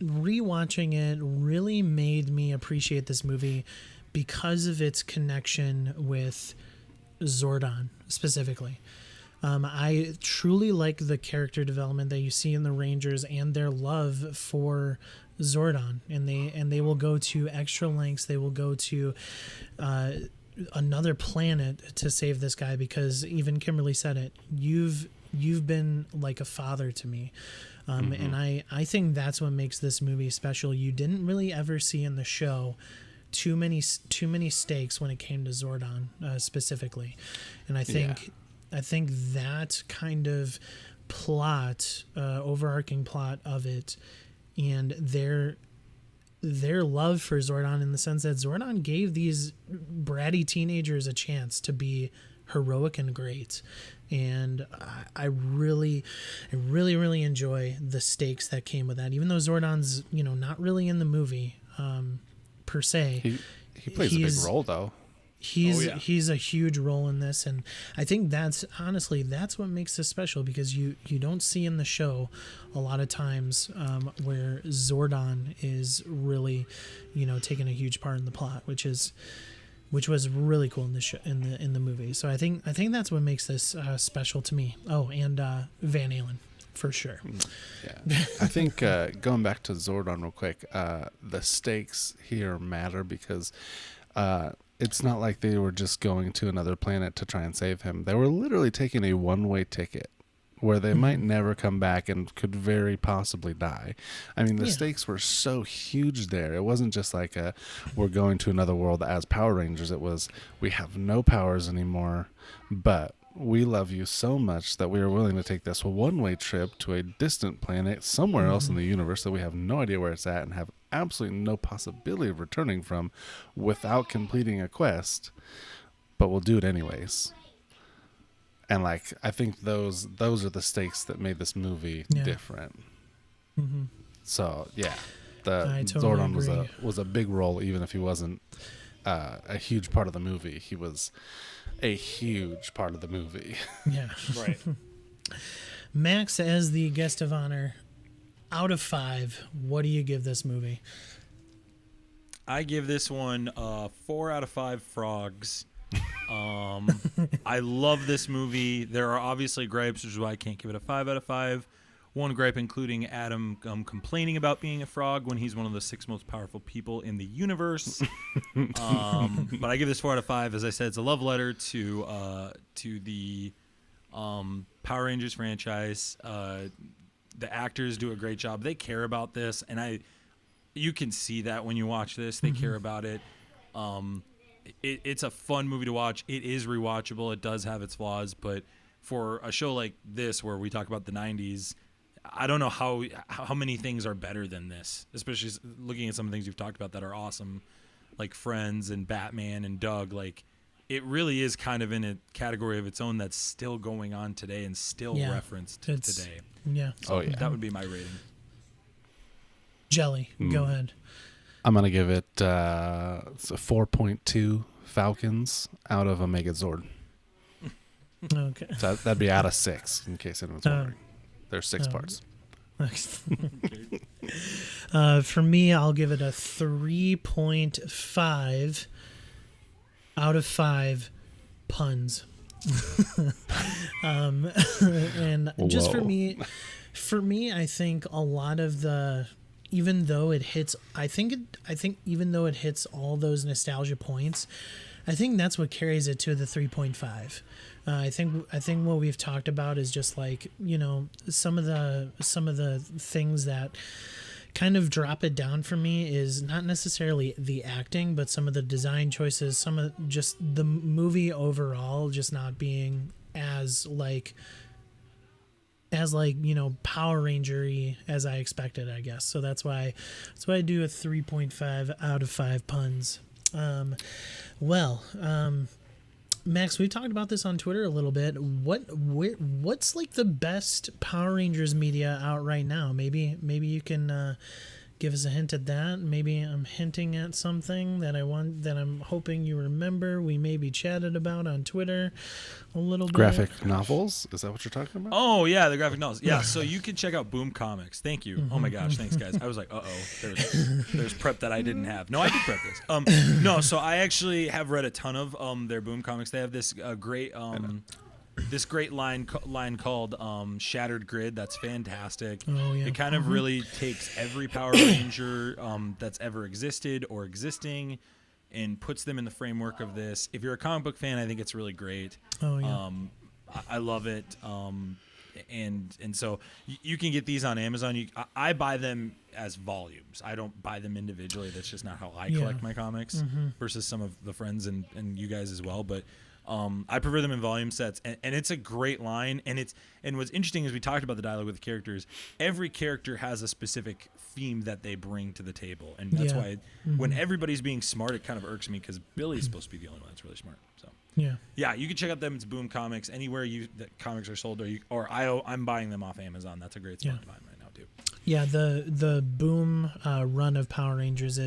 rewatching it really made me appreciate this movie because of its connection with Zordon specifically. I truly like the character development that you see in the Rangers and their love for Zordon, and they will go to extra lengths. They will go to another planet to save this guy, because even Kimberly said it. You've been like a father to me. And I think that's what makes this movie special. You didn't really ever see in the show too many stakes when it came to Zordon specifically, and I think that kind of plot, overarching plot of it, and their love for Zordon, in the sense that Zordon gave these bratty teenagers a chance to be heroic and great. And I really enjoy the stakes that came with that. Even though Zordon's, not really in the movie per se, he plays a big role though. He's a huge role in this, and I think that's what makes this special, because you don't see in the show a lot of times where Zordon is really, taking a huge part in the plot, which was really cool in the in the movie. So I think that's what makes this special to me. Oh, and Van Halen for sure. Yeah, I think going back to Zordon real quick, the stakes here matter because it's not like they were just going to another planet to try and save him. They were literally taking a one-way ticket where they might never come back and could very possibly die. I mean, the stakes were so huge there. It wasn't just like we're going to another world as Power Rangers. It was, we have no powers anymore, but we love you so much that we are willing to take this one-way trip to a distant planet somewhere else in the universe that we have no idea where it's at and have absolutely no possibility of returning from without completing a quest, but we'll do it anyways. And I think those are the stakes that made this movie different. So the totally Zordon agree. was a big role, even if he wasn't a huge part of the movie. He was a huge part of the movie. Yeah. Right. Max, as the guest of honor, out of 5, what do you give this movie? I give this one 4 out of 5 frogs. I love this movie. There are obviously gripes, which is why I can't give it a 5 out of 5. One gripe including Adam complaining about being a frog when he's one of the 6 most powerful people in the universe. But I give this 4 out of 5. As I said, it's a love letter to the Power Rangers franchise. The actors do a great job. They care about this, and you can see that when you watch this. They care about it. It's a fun movie to watch. It is rewatchable. It does have its flaws, but for a show like this where we talk about the 90s, I don't know how many things are better than this, especially looking at some of the things you've talked about that are awesome, like Friends and Batman and Doug. It really is kind of in a category of its own that's still going on today and still referenced today. Yeah. So that would be my rating. Jelly, go ahead. I'm going to give it 4.2 Falcons out of a Megazord. Okay. So that'd be out of 6, in case anyone's wondering. There's 6 parts. For me, I'll give it a 3.5 out of 5 puns. And just for me, I think a lot of the, even though it hits, I think even though it hits all those nostalgia points, I think that's what carries it to the 3.5. I think what we've talked about is just some of the things that kind of drop it down for me is not necessarily the acting, but some of the design choices, some of just the movie overall just not being as as like, Power Ranger-y as I expected, I guess. So that's why I do a 3.5 out of 5 puns. Max, we've talked about this on Twitter a little bit. What's like the best Power Rangers media out right now? Maybe you can give us a hint at that. Maybe I'm hinting at something that I'm hoping you remember. We maybe chatted about on Twitter a little bit. Graphic novels? Is that what you're talking about? Oh yeah, the graphic novels. Yeah, so you can check out Boom Comics. Thank you. Oh my gosh, thanks guys. I was like, there's prep that I didn't have. No, I did prep this. No, so I actually have read a ton of their Boom Comics. They have this great line called Shattered Grid. That's fantastic. Oh, yeah. It kind of really takes every Power Ranger that's ever existed or existing and puts them in the framework of this. If you're a comic book fan, I think it's really great. Oh, yeah. I love it. And so you can get these on Amazon. I buy them as volumes. I don't buy them individually. That's just not how I collect my comics versus some of the friends and you guys as well. But I prefer them in volume sets, and it's a great line. And what's interesting is we talked about the dialogue with the characters. Every character has a specific theme that they bring to the table, and that's why when everybody's being smart, it kind of irks me because Billy's supposed to be the only one that's really smart. So yeah, you can check out them. It's Boom Comics anywhere that comics are sold, I'm buying them off Amazon. That's a great spot to buy them right now too. Yeah, the Boom run of Power Rangers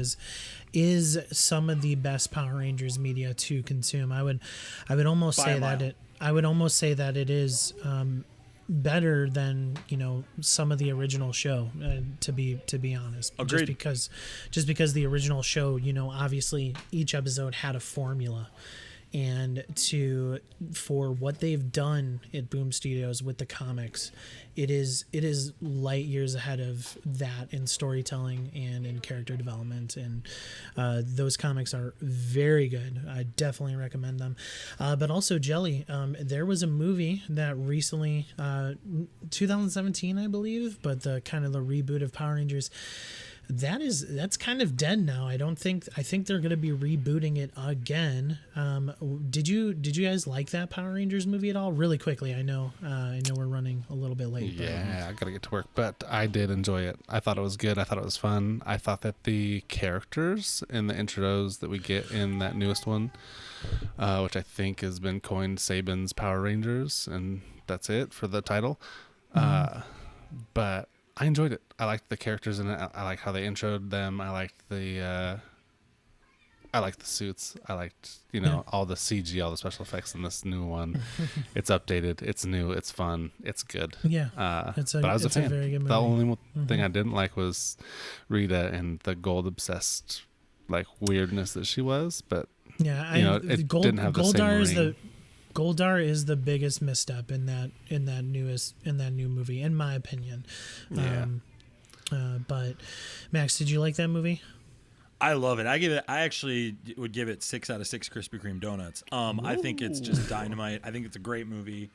is some of the best Power Rangers media to consume. I would almost say that it is better than some of the original show. To be honest, agreed. Just because the original show, obviously each episode had a formula. And for what they've done at Boom Studios with the comics, it is light years ahead of that in storytelling and in character development. And those comics are very good. I definitely recommend them. But also Jelly, there was a movie that recently, 2017, I believe, but the kind of the reboot of Power Rangers. That's kind of dead now. I think they're going to be rebooting it again. Did you guys like that Power Rangers movie at all? Really quickly, I know we're running a little bit late. Yeah, I gotta get to work, but I did enjoy it. I thought it was good. I thought it was fun. I thought that the characters in the intros that we get in that newest one, which I think has been coined Saban's Power Rangers, and that's it for the title. But I enjoyed it. I liked the characters in it. I like how they introed them. I liked the suits. I liked, all the CG, all the special effects in this new one. It's updated. It's new. It's fun. It's good. Yeah. But I was a fan. Very good movie. The only thing I didn't like was Rita and the gold obsessed weirdness that she was. But it didn't have the same ring. Goldar is the biggest misstep in that new movie, in my opinion. Yeah. But Max, did you like that movie? I love it. I actually would give it 6 out of 6 Krispy Kreme donuts. I think it's just dynamite. I think it's a great movie.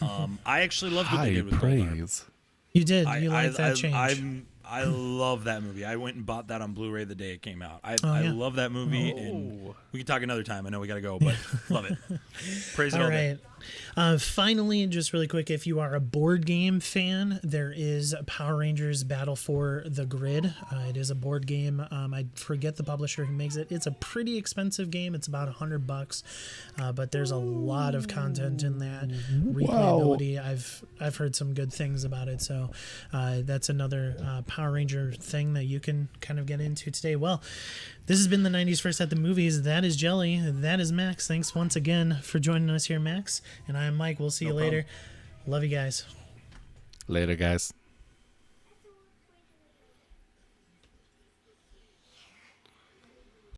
I actually loved what they did with Goldar. You did. You liked that change. I love that movie. I went and bought that on Blu-ray the day it came out. I love that movie, and we can talk another time. I know we got to go, but love it. Praise it all day. Finally, just really quick, if you are a board game fan, there is Power Rangers Battle for the Grid. It is a board game. I forget the publisher who makes it. It's a pretty expensive game. It's about $100, but there's a lot of content in that. Replayability. I've heard some good things about it. So that's another Power Ranger thing that you can kind of get into today. Well, this has been the 90s First at the Movies. That is Jelly. That is Max. Thanks once again for joining us here, Max. And I'm Mike. We'll see you later. Love you guys. Later, guys.